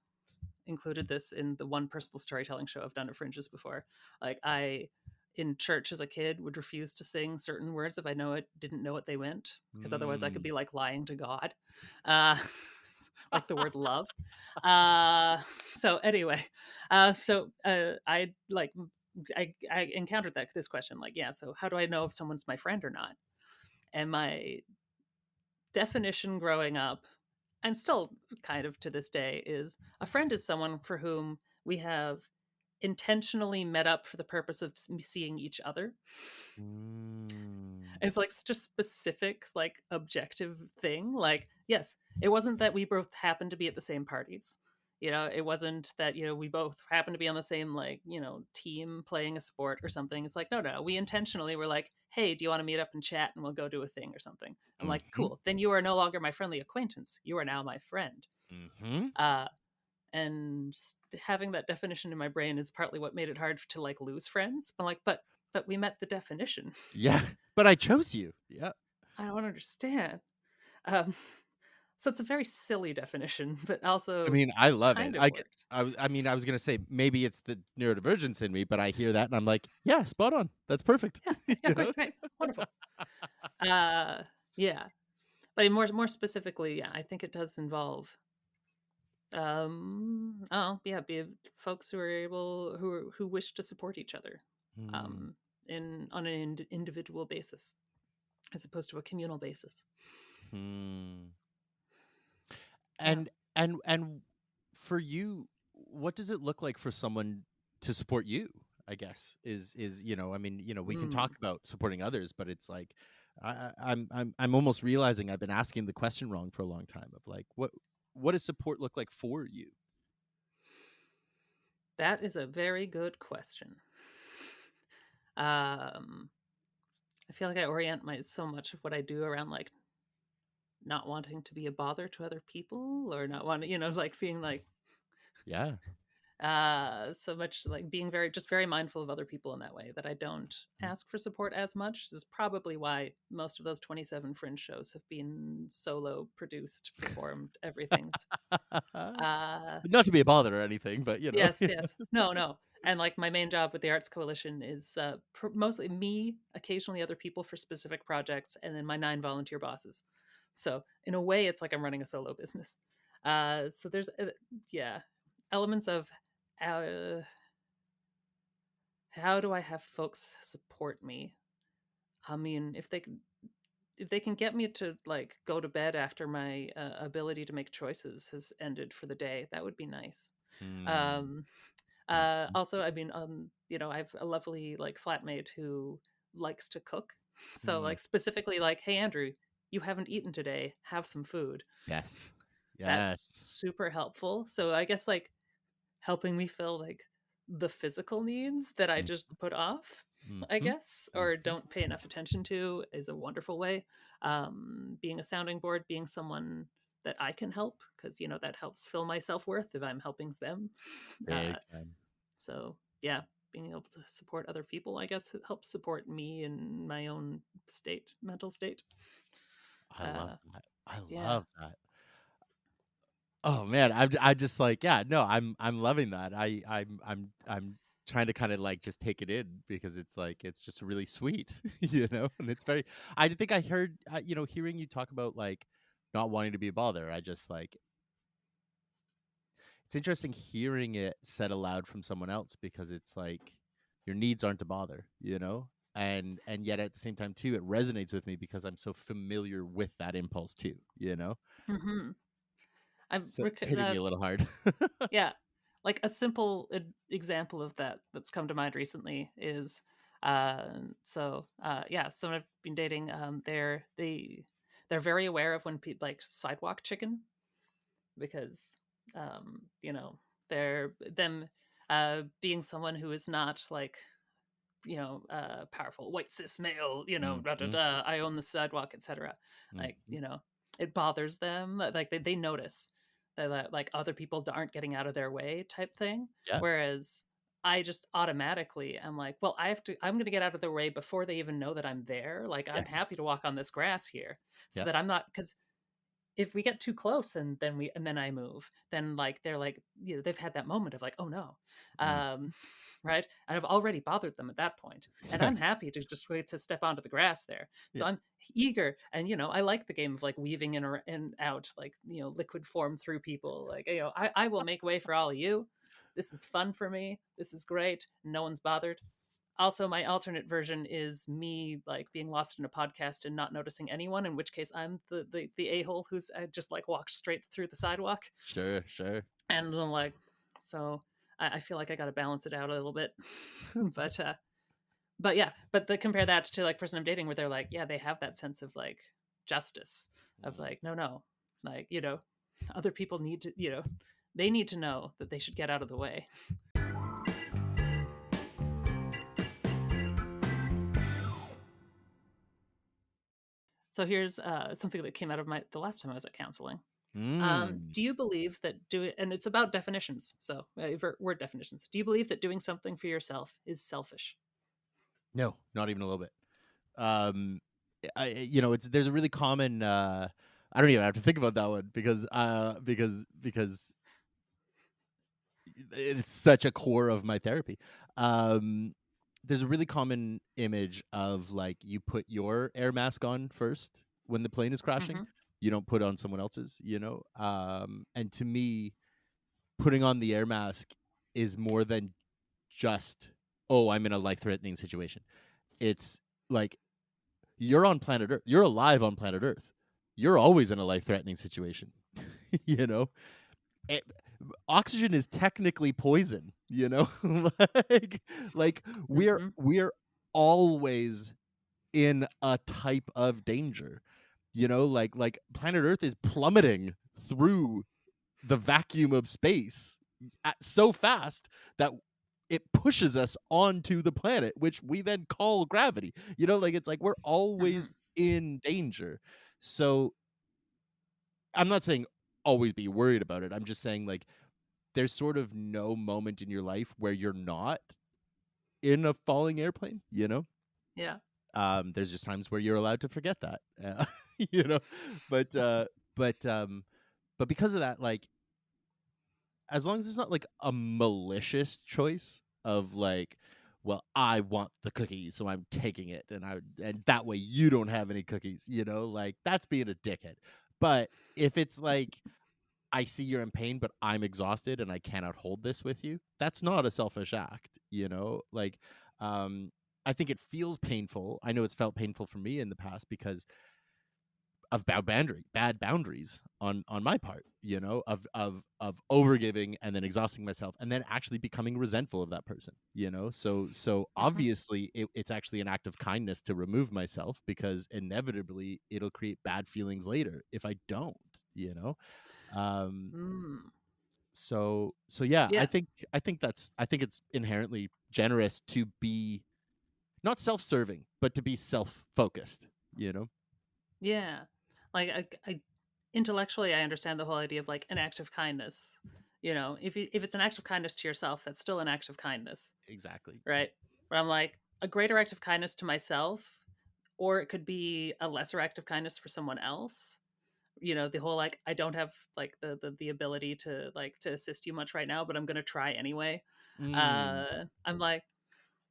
included this in the one personal storytelling show I've done at Fringes before. Like, I in church as a kid would refuse to sing certain words if I didn't know what they meant, because otherwise I could Mm. be like lying to God. Uh, like the word love. So anyway, I like I encountered this question, like, yeah, so how do I know if someone's my friend or not? And my definition growing up, and still kind of to this day, is a friend is someone for whom we have intentionally met up for the purpose of seeing each other. Mm. It's like such a specific, like objective thing. Like, yes, it wasn't that we both happened to be at the same parties. It wasn't that, we both happened to be on the same, like, team playing a sport or something. It's like, no, no, we intentionally were like, hey, do you want to meet up and chat and we'll go do a thing or something? I'm like, Mm-hmm. cool. Then you are no longer my friendly acquaintance. You are now my friend. Mm-hmm. Uh, and having that definition in my brain is partly what made it hard to like lose friends. I'm like, but we met the definition. Yeah, but I chose you. Yeah. I don't understand. Um, so it's a very silly definition, but I also mean, I love it. kind of worked. I mean, I was gonna say maybe it's the neurodivergence in me, but I hear that and I'm like, yeah, spot on. That's perfect. Yeah, yeah, you know? great, great, wonderful. Uh, yeah, but more specifically, yeah, I think it does involve, oh yeah, be folks who are able who wish to support each other, Hmm. um, in on an individual basis as opposed to a communal basis. Hmm. Yeah. And for you, what does it look like for someone to support you? I guess is I mean, we can talk Mm. about supporting others, but it's like I'm almost realizing I've been asking the question wrong for a long time of like what does support look like for you? That is a very good question. Um, I feel like I orient my so much of what I do around like not wanting to be a bother to other people or not wanting, like being like Yeah. so much like being very mindful of other people in that way that I don't ask for support as much. This is probably why most of those 27 fringe shows have been solo produced, performed, everything's. Uh Not to be a bother or anything, but Yes, yes. No, no. And like my main job with the Arts Coalition is mostly me, occasionally other people for specific projects, and then my 9 volunteer bosses. So in a way, it's like I'm running a solo business. So there's yeah, elements of uh, how do I have folks support me? I mean, if they can get me to like go to bed after my ability to make choices has ended for the day, that would be nice. Hmm. Um, Mhm. Also, I mean, I have a lovely like flatmate who likes to cook. So Mm. like specifically like, hey Andrew, you haven't eaten today. Have some food. Yes. That's Yes. super helpful. So I guess like helping me fill like the physical needs that I Mm. just put off, I Mhm. guess, or Mhm. don't pay enough attention to is a wonderful way. Being a sounding board, being someone that I can help, because that helps fill my self worth if I'm helping them. Uh, Big time. so yeah, being able to support other people, I guess, it helps support me in my own mental state. I love Uh, that. I yeah. love that. Oh man, I just like yeah, no, I'm loving that. I'm trying to kind of like just take it in because it's like it's just really sweet, and it's very. I think I heard hearing you talk about like not wanting to be a bother. I just like it's interesting hearing it said aloud from someone else because it's like your needs aren't a bother, and yet at the same time too, it resonates with me because I'm so familiar with that impulse too. hmm I'm So it's hitting me a little hard. Yeah. Like a simple example of that that's come to mind recently is yeah, someone I've been dating, they're very aware of when people like sidewalk chicken because they're them being someone who is not like powerful white cis male, da, da, Mhm, da, I own the sidewalk, etc. Like, mhm. it bothers them. Like they notice that like other people aren't getting out of their way type thing. Yeah. Whereas I just automatically am like, well, I'm going to get out of their way before they even know that I'm there. Like, I'm Yes. happy to walk on this grass here so Yeah. that I'm not, because if we get too close and then I move, then like they're like, they've had that moment of like, oh no, Mm. um, right? And I've already bothered them at that point, and I'm Yes. happy to just wait to step onto the grass there. Yeah. So I'm eager, and I like the game of like weaving in and out, like liquid form through people. Like I will make way for all of you. This is fun for me. This is great. No one's bothered. Also, my alternate version is me like being lost in a podcast and not noticing anyone, in which case I'm the a-hole who's just like walked straight through the sidewalk. Sure, sure. And I'm like, so I feel like I got to balance it out a little bit. but yeah, but compare that to like person I'm dating where they're like, yeah, they have that sense of like justice of Mm. like, no, like, other people need to, they need to know that they should get out of the way. So here's something that came out of the last time I was at counseling. Mm. Do you believe that and it's about definitions, so word definitions. Do you believe that doing something for yourself is selfish? No, not even a little bit. Um, it's there's a really common. I don't even have to think about that one because it's such a core of my therapy. Um, there's a really common image of like you put your air mask on first when the plane is crashing. Mm-hmm. You don't put on someone else's, and to me, putting on the air mask is more than just, oh, I'm in a life threatening situation. It's like you're on planet Earth. You're alive on planet Earth. You're always in a life threatening situation. you know, it, oxygen is technically poison. like like we're Mm-hmm. we're always in a type of danger. Like planet Earth is plummeting through the vacuum of space so fast that it pushes us onto the planet, which we then call gravity. Like it's like we're always Mm-hmm. in danger. So I'm not saying always be worried about it. I'm just saying like there's sort of no moment in your life where you're not in a falling airplane. Yeah. There's just times where you're allowed to forget that. you know, but but um, but because of that, like as long as it's not like a malicious choice of like, well, I want the cookies, so I'm taking it, and that way you don't have any cookies, like that's being a dickhead. But if it's like I see you're in pain, but I'm exhausted and I cannot hold this with you, that's not a selfish act, Like, um, I think it feels painful. I know it's felt painful for me in the past because of bad boundaries on my part, of overgiving and then exhausting myself and then actually becoming resentful of that person. So Mm-hmm. obviously it's actually an act of kindness to remove myself because inevitably it'll create bad feelings later if I don't. um Mm. so yeah, Yeah. I think it's inherently generous to be not self-serving but to be self-focused. Yeah. Like I intellectually I understand the whole idea of like an act of kindness. If it's an act of kindness to yourself, that's still an act of kindness, Exactly. right? But I'm like a greater act of kindness to myself, or it could be a lesser act of kindness for someone else. The whole like I don't have like the ability to like to assist you much right now, but I'm gonna try anyway. Mm, I'm like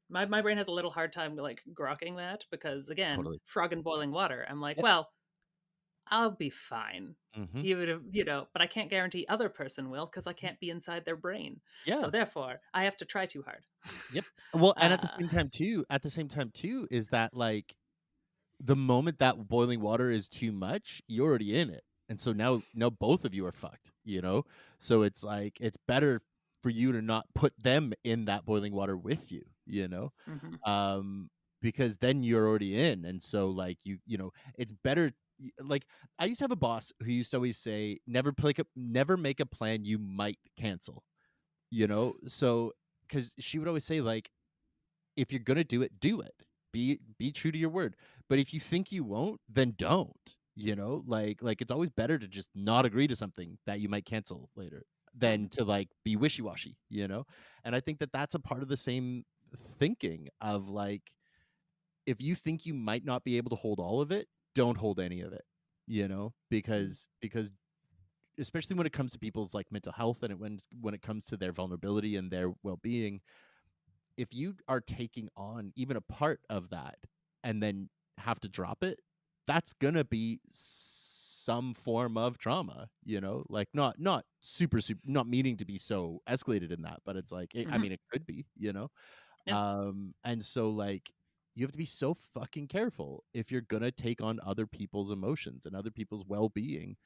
my brain has a little hard time like grokking that because again, totally. frog in boiling water. I'm like, Yep. well, I'll be fine. Mhm. Even if, but I can't guarantee other person will because I can't be inside their brain. So Yeah. therefore, I have to try too hard. Yep. Well, and uh, at the same time too, is that like the moment that boiling water is too much, you're already in it. And so now both of you are fucked, So it's like it's better for you to not put them in that boiling water with you, mhm, Um because then you're already in. And so like it's better like I used to have a boss who used to always say never make a plan you might cancel. So because she would always say like if you're gonna do it, be true to your word, but if you think you won't then don't. Like it's always better to just not agree to something that you might cancel later than mhm, to like be wishy-washy. And I think that that's a part of the same thinking of like if you think you might not be able to hold all of it, don't hold any of it. mhm, Because especially when it comes to people's like mental health and when it comes to their vulnerability and their well-being, if you are taking on even a part of that and then have to drop it, that's gonna be some form of trauma, like not super not meaning to be so escalated in that, but it's like I mhm. mean it could be. Yeah. And so like you have to be so fucking careful if you're gonna take on other people's emotions and other people's well-being.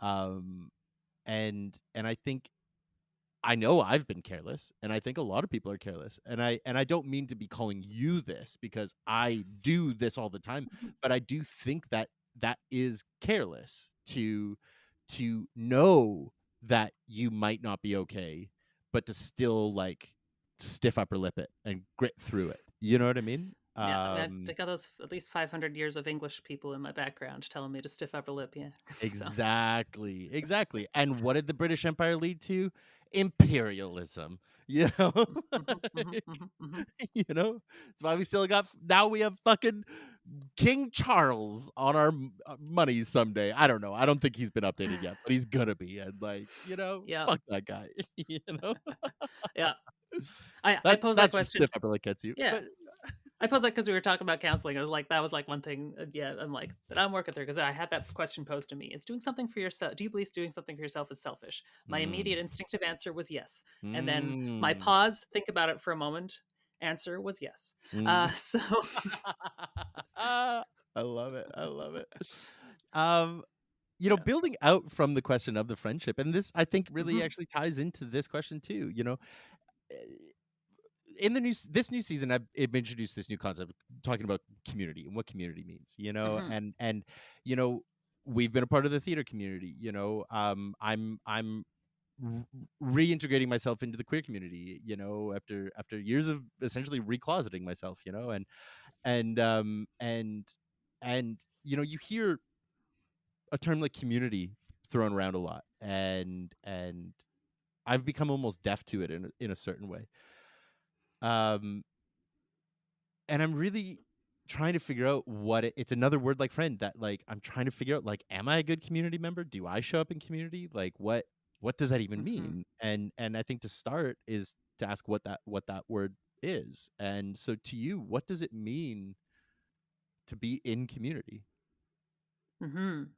Um, and I think I know I've been careless, and I think a lot of people are careless. And I don't mean to be calling you this because I do this all the time, Mhm. but I do think that that is careless to know that you might not be okay, but to still like stiff upper lip it and grit through it. You know what I mean? Yeah, I mean, I got those at least 500 years of English people in my background telling me to stiff upper lip, yeah. So, Exactly, exactly. And what did the British Empire lead to? Imperialism, you know? mhm, mhm, mhm, Like, mhm, mhm. you know? That's why we still got now we have fucking King Charles on our money someday. I don't know. I don't think he's been updated yet, but he's gonna be. And like, Yep. fuck that guy, you know? Yeah. I posed that That's what question. stiff upper lip gets you. Yeah. But I posed that because we were talking about counseling. I was like, that was like one thing, yeah, I'm like, that I'm working through because I had that question posed to me. Is doing something for yourself, do you believe doing something for yourself is selfish? My mm, immediate instinctive answer was yes. And then my mm, pause, think about it for a moment, answer was yes. mm. So, I love it. I love it. Um, yeah. building out from the question of the friendship, and this I think really Hmm. actually ties into this question too. Eh, in this new season, I've introduced this new concept talking about community and what community means. Hmm. And you know, we've been a part of the theater community. I'm r- reintegrating myself into the queer community. After years of essentially recloseting myself. And and you hear a term like community thrown around a lot, and I've become almost deaf to it in a certain way. Um, and I'm really trying to figure out it's another word like friend that like I'm trying to figure out like am I a good community member? Do I show up in community? Like what does that even Hmm. mean? And I think to start is to ask what that word is. And so to you, what does it mean to be in community? Hmm.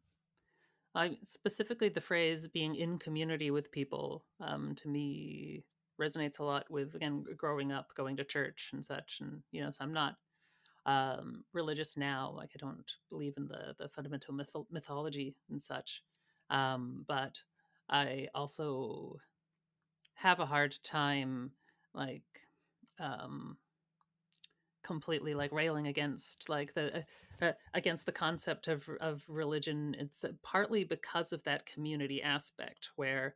I specifically the phrase being in community with people, to me resonates a lot with, again, growing up, going to church and such. And, so I'm not religious now. Like I don't believe in the fundamental mythology and such. But I also have a hard time, like, um, completely like railing against like against the concept of religion. It's partly because of that community aspect where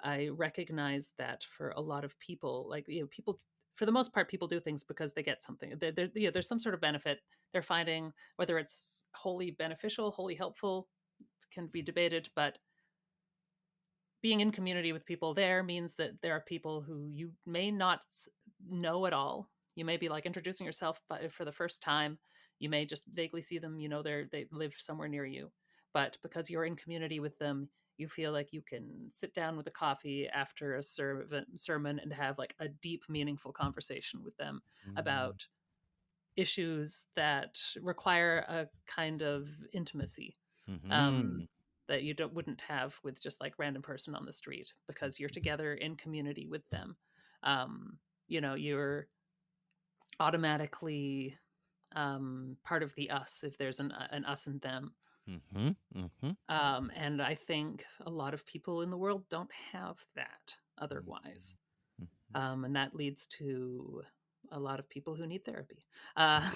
I recognize that for a lot of people, like, people, for the most part, people do things because they get something. There's some sort of benefit they're finding, whether it's wholly beneficial, wholly helpful, can be debated. But being in community with people there means that there are people who you may not know at all. You may be like introducing yourself for the first time. You may just vaguely see them. They live somewhere near you, but because you're in community with them, you feel like you can sit down with a coffee after a sermon and have like a deep, meaningful conversation with them Mm. about issues that require a kind of intimacy, um, Mhm. that you wouldn't have with just like random person on the street because you're together in community with them. Um, you're automatically part of the us if there's an us and them. Mhm. Mhm. And I think a lot of people in the world don't have that Mhm. otherwise. Mhm. And that leads to a lot of people who need therapy. Uh,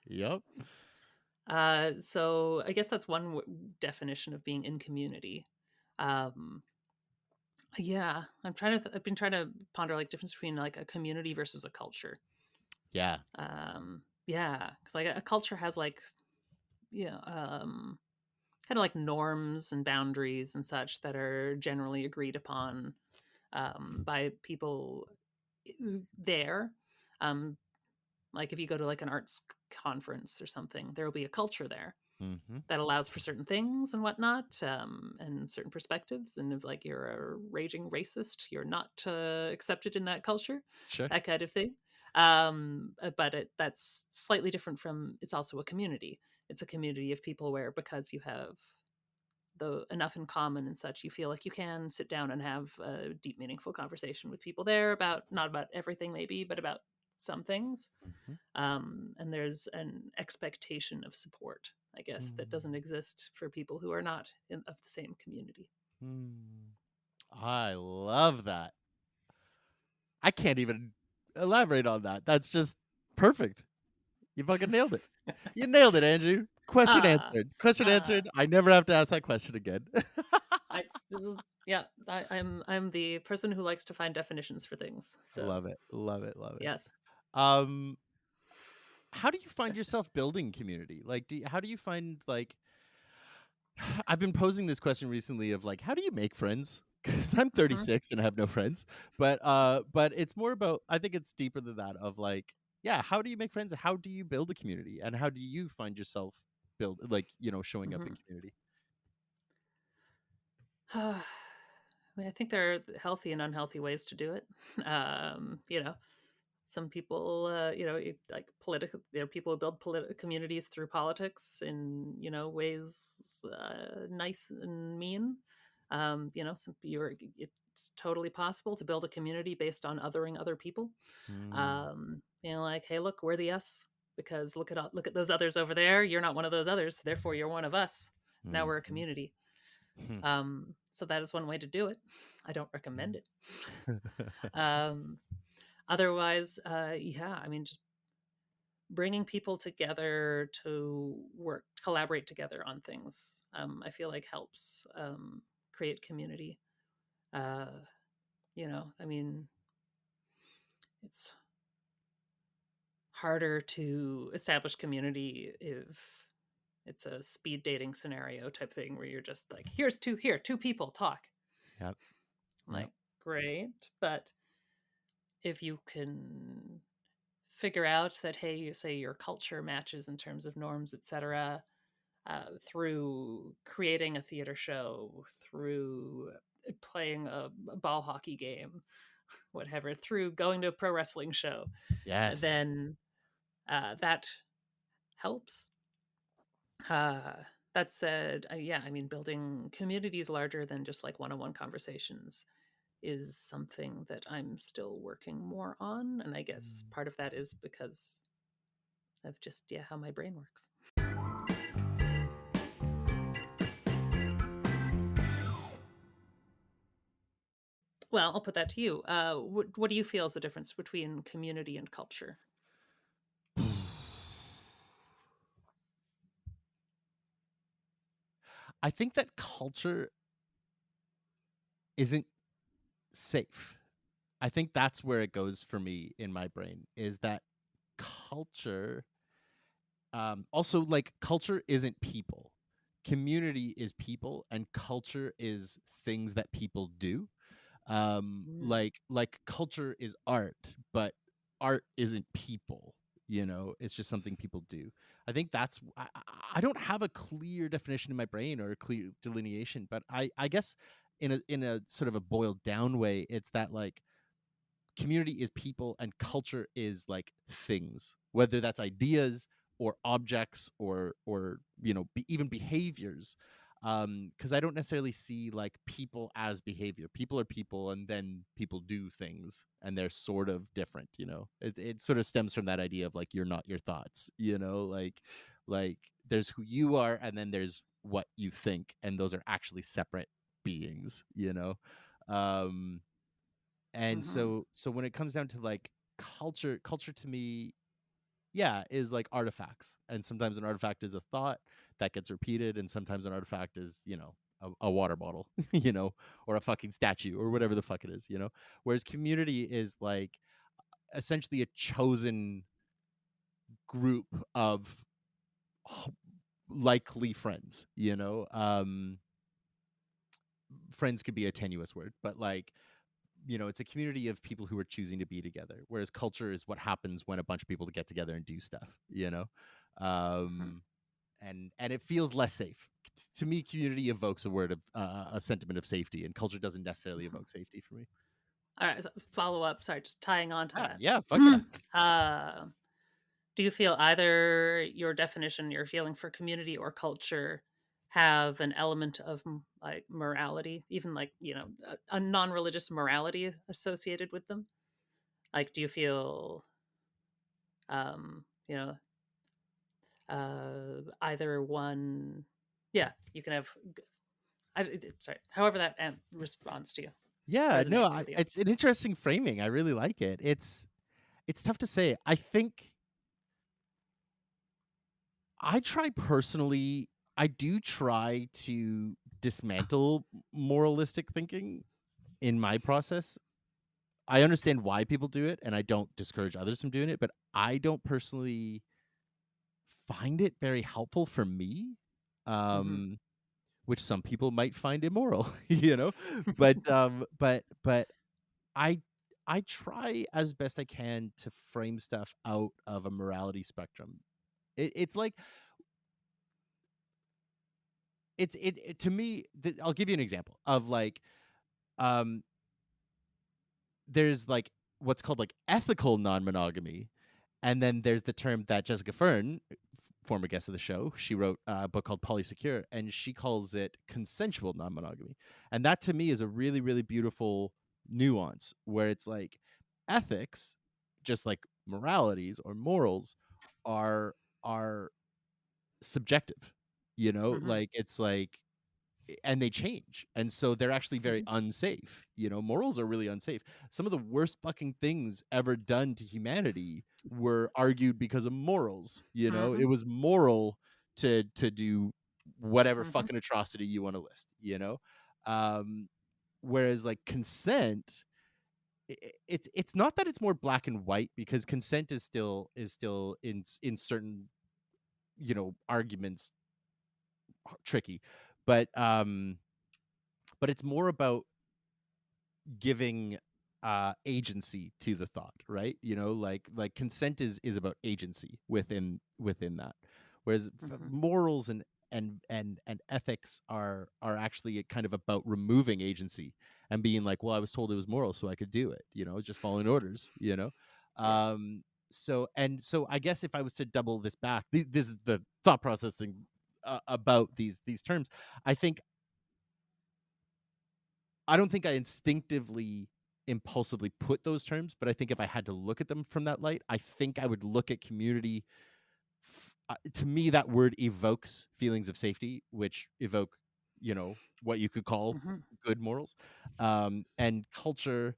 Yep. so I guess that's one definition of being in community. Um, yeah, I've been trying to ponder like difference between like a community versus a culture. Yeah. Yeah, because like a culture has like, kind of like norms and boundaries and such that are generally agreed upon, by people there. Um, like if you go to like an arts conference or something, there will be a culture there Mhm. that allows for certain things and whatnot, and certain perspectives. And if like you're a raging racist, you're not accepted in that culture, Sure. that kind of thing. But that's slightly different from. It's also a community. It's a community of people where because you have the enough in common and such, you feel like you can sit down and have a deep, meaningful conversation with people there about not about everything maybe, but about some things. Mhm. And there's an expectation of support, I guess, that doesn't exist for people who are not of the same community. Mm. I love that. I can't even elaborate on that. That's just perfect. You fucking nailed it. You nailed it, Andrew. Question Ah, answered. Question ah, answered. I never have to ask that question again. this is yeah. I'm the person who likes to find definitions for things. So Love it. Love it. Love it. yes. Um, how do you find yourself building community? Like, how do you find like? I've been posing this question recently of like, how do you make friends? Because I'm Mhm, 36 and I have no friends. But it's more about. I think it's deeper than that. Of like, yeah, how do you make friends? How do you build a community? And how do you find yourself build like showing up in mhm. community? I mean, I think there are healthy and unhealthy ways to do it. You know, some people, like political, there are people who build communities through politics in, ways nice and mean. Some it's totally possible to build a community based on othering other people. Mm, Like, hey, look, we're the us because look at those others over there. You're not one of those others, therefore you're one of us. Now we're a mhm. community. So that is one way to do it. I don't recommend it. Um, Otherwise, yeah, I mean, just bringing people together to collaborate together on things, I feel like helps create community. Uh, I mean, it's harder to establish community if it's a speed dating scenario type thing where you're just like, here, two people talk. Yep, I'm yep. like, great. But if you can figure out that, hey, you say your culture matches in terms of norms, etc., through creating a theater show, through playing a ball hockey game, whatever, through going to a pro wrestling show, Yes. then that helps. Uh, that said, yeah, I mean, building communities larger than just like one-on-one conversations is something that I'm still working more on, and I guess Mm. part of that is because of just how my brain works. Well, I'll put that to you. What do you feel is the difference between community and culture? I think that culture isn't safe. I think that's where it goes for me in my brain is that culture also like culture isn't people. Community is people and culture is things that people do. Mm, Like culture is art, but art isn't people. It's just something people do. I think I don't have a clear definition in my brain or a clear delineation, but I guess in a sort of a boiled down way, it's that like community is people and culture is like things, whether that's ideas or objects or even behaviors. Because I don't necessarily see like people as behavior. People are people, and then people do things, and they're sort of different. It sort of stems from that idea of like you're not your thoughts. Like there's who you are, and then there's what you think, and those are actually separate beings. Um and hmm so when it comes down to like culture to me, yeah, is like artifacts. And sometimes an artifact is a thought that gets repeated, and sometimes an artifact is a water bottle, or a fucking statue or whatever the fuck it is. Whereas community is like essentially a chosen group of h- likely friends. Friends could be a tenuous word, but like it's a community of people who are choosing to be together, whereas culture is what happens when a bunch of people get together and do stuff. hmm um and it feels less safe to me. Community evokes a word of a sentiment of safety, and culture doesn't necessarily hmm evoke safety for me. All right, so follow up. Sorry, just tying on to Yeah, that. yeah, fuck yeah. uh, do you feel either your definition, your feeling for community or culture, have an element of like morality, even like, a non-religious morality associated with them? Like, do you feel, you know, either one? Yeah, you can have. Sorry, however that responds to you, Yeah, no, resonates with you. it's an interesting framing. I really like it. It's tough to say. I think I try personally. I do try to dismantle moralistic thinking in my process. I understand why people do it, and I don't discourage others from doing it, but I don't personally find it very helpful for me. Hmm. Um, which some people might find immoral, you know? But I I try as best I can to frame stuff out of a morality spectrum. It's like it to me. I'll give you an example of like um, there's like what's called like ethical non-monogamy, and then there's the term that Jessica Fern, former guest of the show, she wrote a book called Polysecure, and she calls it consensual non-monogamy. And that to me is a really, really beautiful nuance where it's like ethics, just like moralities or morals, are subjective. Hmm. Like it's like and they change. And so they're actually very Hmm. unsafe. Morals are really unsafe. Some of the worst fucking things ever done to humanity were argued because of morals. It Hmm. was moral to do whatever Hmm. fucking atrocity you want to list. Um whereas like consent, it's not that it's more black and white, because consent is still in certain arguments tricky, but it's more about giving agency to the thought, right? Like consent is about agency within that, whereas Hmm. morals and ethics are actually kind of about removing agency and being like, well, I was told it was moral so I could do it, just following orders. Yeah. um so I guess if I was to double this back, this is the thought processing about these terms. I think I don't think I instinctively, impulsively put those terms, but I think if I had to look at them from that light, I think I would look at community. To me, that word evokes feelings of safety, which evoke, what you could call Hmm. good morals. And culture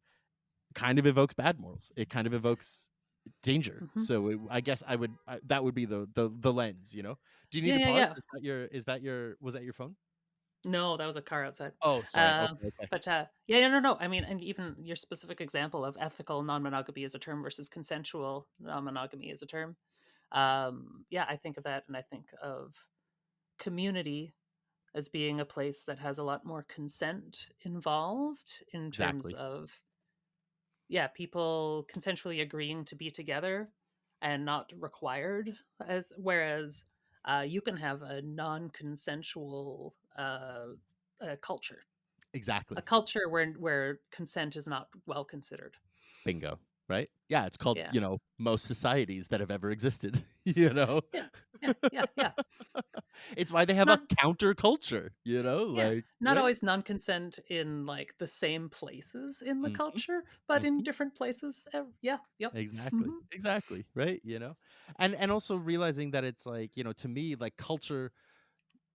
kind of evokes bad morals. It kind of evokes danger. Hmm. So I guess that would be the lens. Do you need Yeah, to yeah, pause? yeah. Was that your phone? No, that was a car outside. Oh, sorry. Um, Okay, okay. but yeah, yeah, no, no. I mean, and even your specific example of ethical non-monogamy as a term versus consensual non-monogamy as a term. Yeah, I think of that, and I think of community as being a place that has a lot more consent involved in terms Exactly. of, yeah, people consensually agreeing to be together and not required, as whereas you can have a non-consensual culture, a Exactly. culture where consent is not well considered. Bingo, right? Yeah, it's called, Yeah, most societies that have ever existed, you know? yeah, yeah, yeah, yeah. It's why they have a Not counterculture, Yeah, like, not right? always non-consent in like the same places in the Mhm, culture, but in mhm. different places. Yeah, yep. Exactly, Hmm. exactly, right, And also realizing that it's like, to me, like, culture,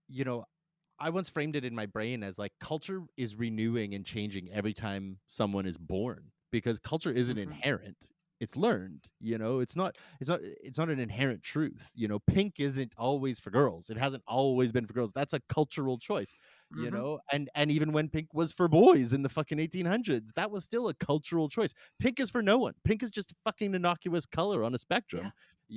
you know, I once framed it in my brain as like culture is renewing and changing every time someone is born, because culture isn't Hmm. inherent. It's learned, it's not an inherent truth. Pink isn't always for girls. It hasn't always been for girls. That's a cultural choice, Hmm. and even when pink was for boys in the fucking 1800s, that was still a cultural choice. Pink is for no one. Pink is just a fucking innocuous color on a Yeah, spectrum.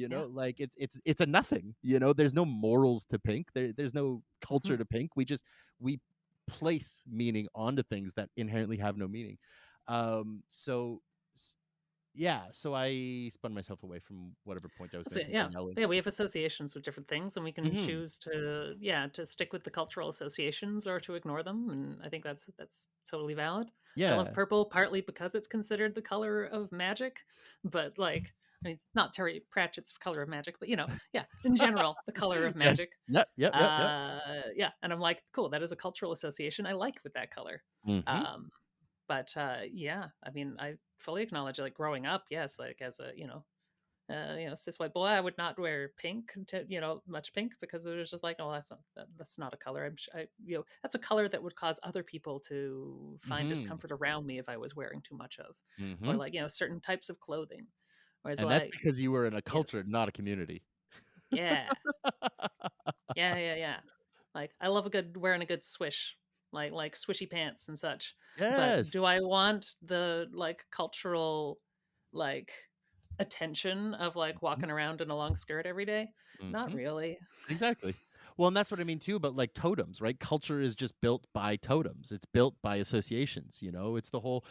yeah. Like it's a nothing. There's no morals to pink. There's no Hmm. culture to pink. We place meaning onto things that inherently have no meaning. So yeah, so I spun myself away from whatever point I was That's going to it. keep Yeah, on yelling. yeah. We have associations with different things, and we can Hmm. choose to, yeah, to stick with the cultural associations or to ignore them. And I think that's totally valid. I love Yeah. purple partly because it's considered the color of magic, but like. I mean, not Terry Pratchett's Color of Magic, but yeah, in general, the color of Yes. magic. Yep. Yep. Yep. Yep. Yeah, and I'm like, cool, that is a cultural association I like with that color. Mm-hmm. Um, but yeah, I mean, I fully acknowledge, like, growing up, yes, like, as a cis white boy, I would not wear pink, much pink, because it was just like, oh, that's not a color. That's a color that would cause other people to find Mm-hmm. discomfort around me if I was wearing too much of, or Mm-hmm. like certain types of clothing. Whereas And that's like, because you were in a culture, yes, not a community. yeah, yeah. Like, I love wearing a good swish, like swishy pants and such. But Yes. do I want the like cultural like attention of like walking around in a long skirt every day? Not Mm-hmm. really. Exactly. Well, and that's what I mean too. But like totems, right? Culture is just built by totems. It's built by associations. It's the whole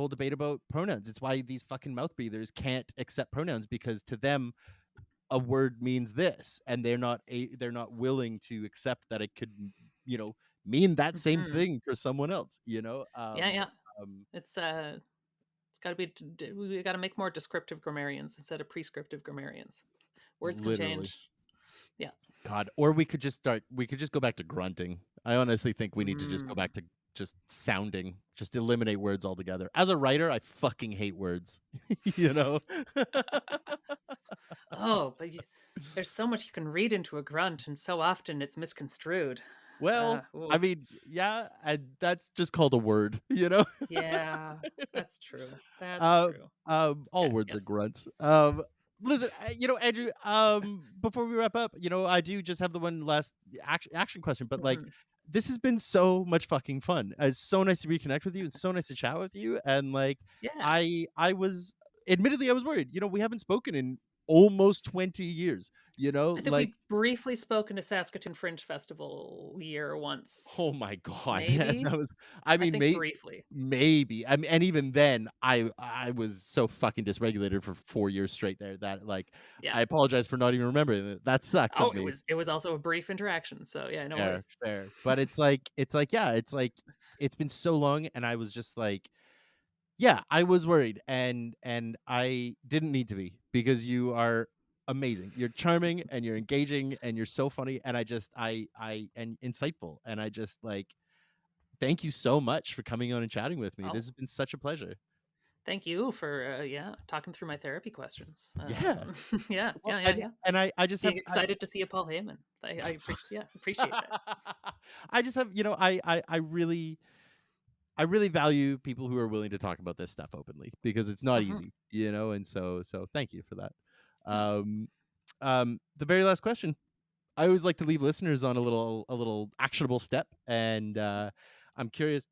debate about pronouns. It's why these fucking mouth breathers can't accept pronouns, because to them a word means this, and they're not willing to accept that it could, you know, mean that same Mhm. thing for someone else. Yeah. Um, It's got to be. We got to make more descriptive grammarians instead of prescriptive grammarians. Words can Literally. change. Yeah. God, or we could just go back to grunting. I honestly think we need to just go Mm. back to just sounding, just eliminate words altogether. As a writer, I fucking hate words, you know? Oh, but there's so much you can read into a grunt, and so often it's misconstrued. Well, I Oof. mean, yeah, and that's just called a word, you know? Yeah, that's true. That's Uh, true. all Okay, words are yes. grunts. Listen, Andrew. Before we wrap up, I do just have the one last action question. But like, Mhm. this has been so much fucking fun. It's so nice to reconnect with you. It's so nice to chat with you. And like, Yeah. I was admittedly I was worried. We haven't spoken in almost 20 years. I think Like, we briefly spoke in a Saskatoon Fringe Festival year once. oh my god, man, Maybe? that was. I I mean, think briefly. maybe. I mean, and even then, I was so fucking dysregulated for 4 years straight there that like Yeah. I apologize for not even remembering it. That sucks Oh, of it me. was it was also a brief interaction, so yeah, no Fair, worries. fair. But yeah, it's like it's been so long, and I was just like, yeah, I was worried, and I didn't need to be, because you are amazing. You're charming and you're engaging and you're so funny, and I and insightful, and I just like thank you so much for coming on and chatting with me. This Oh, has been such a pleasure. thank you for talking through my therapy questions. Yeah. Yeah, Well, yeah. I just Being have excited to see a Paul Heyman. Appreciate that. I just have, I really value people who are willing to talk about this stuff openly, because it's not Hmm. easy, and so thank you for that. Oh, Um the very last question. I always like to leave listeners on a little actionable step, and I'm curious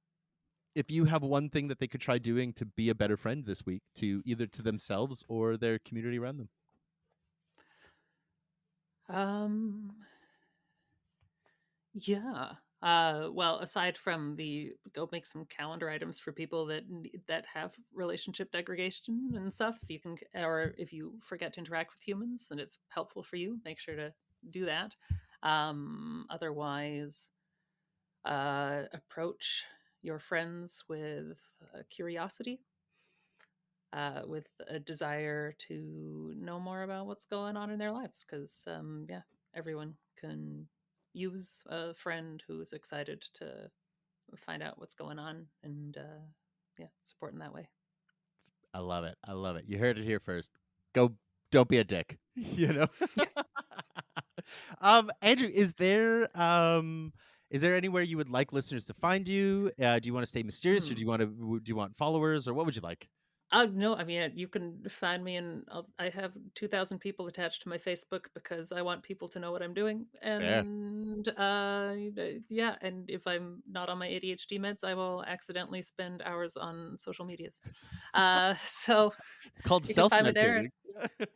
if you have one thing that they could try doing to be a better friend this week, to either to themselves or their community around them. um, yeah. Well, aside from the go make some calendar items for people that have relationship degradation and stuff, so you can, or if you forget to interact with humans and it's helpful for you, make sure to do that. Otherwise, approach your friends with curiosity, with a desire to know more about what's going on in their lives. Because, yeah, everyone can use a friend who's excited to find out what's going on, and yeah, support in that way. I love it. I love it. You heard it here first. Go, don't be a dick. Yes. Andrew, is there anywhere you would like listeners to find you? Do you want to stay mysterious, or Hmm. do you want followers, or what would you like? No, I mean, you can find me, and I have 2,000 people attached to my Facebook because I want people to know what I'm doing. Fair. And yeah, and if I'm not on my ADHD meds, I will accidentally spend hours on social medias. So It's called you can self find me there. medicating.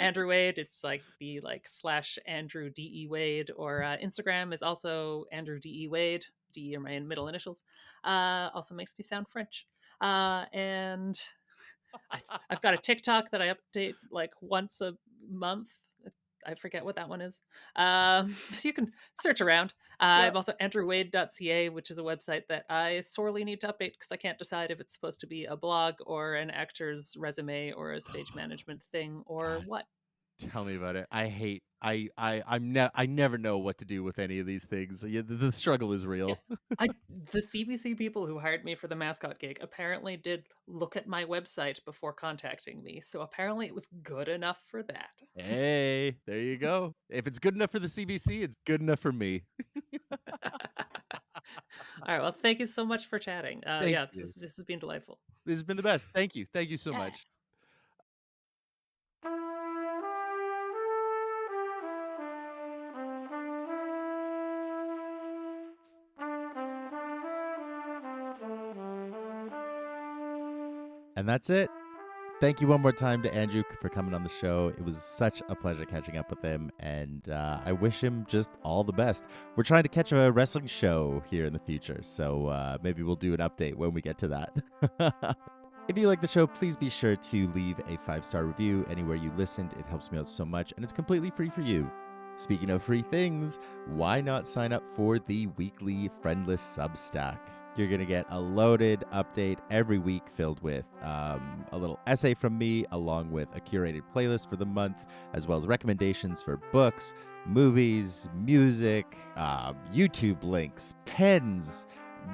Andrew Wade, it's like the like slash Andrew DE Wade, or Instagram is also Andrew DE Wade. DE are my middle initials. Also makes me sound French. And I've got a TikTok that I update like once a month. I forget what that one is. You can search around. Yeah. I'm also andrewwade.ca, which is a website that I sorely need to update because I can't decide if it's supposed to be a blog or an actor's resume or a stage management thing or God, what. tell me about it. I never know what to do with any of these things. Yeah, the struggle is Yeah. real. The CBC people who hired me for the mascot gig apparently did look at my website before contacting me, so apparently it was good enough for that. Hey, there you go. If it's good enough for the CBC, it's good enough for me. All right, well, thank you so much for chatting. Thank Yeah, you. this has been delightful. This has been the best. Thank you. Thank you so Yeah. much. And that's it. Thank you one more time to Andrew for coming on the show. It was such a pleasure catching up with him, and I wish him just all the best. We're trying to catch a wrestling show here in the future, so maybe we'll do an update when we get to that. If you like the show, please be sure to leave a 5-star review anywhere you listened. It helps me out so much, and it's completely free for you. Speaking of free things, why not sign up for the weekly Friendless Substack? You're going to get a loaded update every week filled with a little essay from me, along with a curated playlist for the month, as well as recommendations for books, movies, music, YouTube links, pens,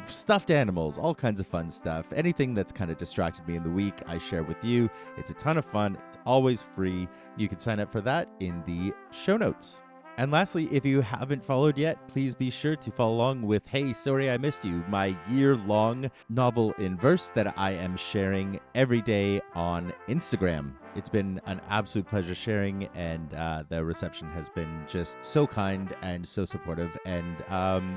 stuffed animals, all kinds of fun stuff. Anything that's kind of distracted me in the week, I share with you. It's a ton of fun. It's always free. You can sign up for that in the show notes. And lastly, if you haven't followed yet, please be sure to follow along with Hey, Sorry I Missed You, my year-long novel in verse that I am sharing every day on Instagram. It's been an absolute pleasure sharing, and the reception has been just so kind and so supportive. And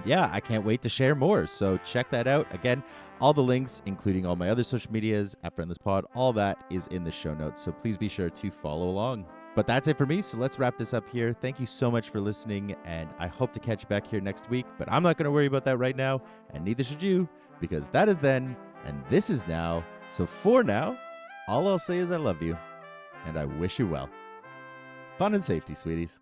yeah, I can't wait to share more. So check that out. Again, all the links, including all my other social medias at Friendless Pod, all that is in the show notes. So please be sure to follow along. But that's it for me, so let's wrap this up here. Thank you so much for listening, and I hope to catch you back here next week. But I'm not going to worry about that right now, and neither should you, because that is then, and this is now. So for now, all I'll say is I love you, and I wish you well. Fun and safety, sweeties.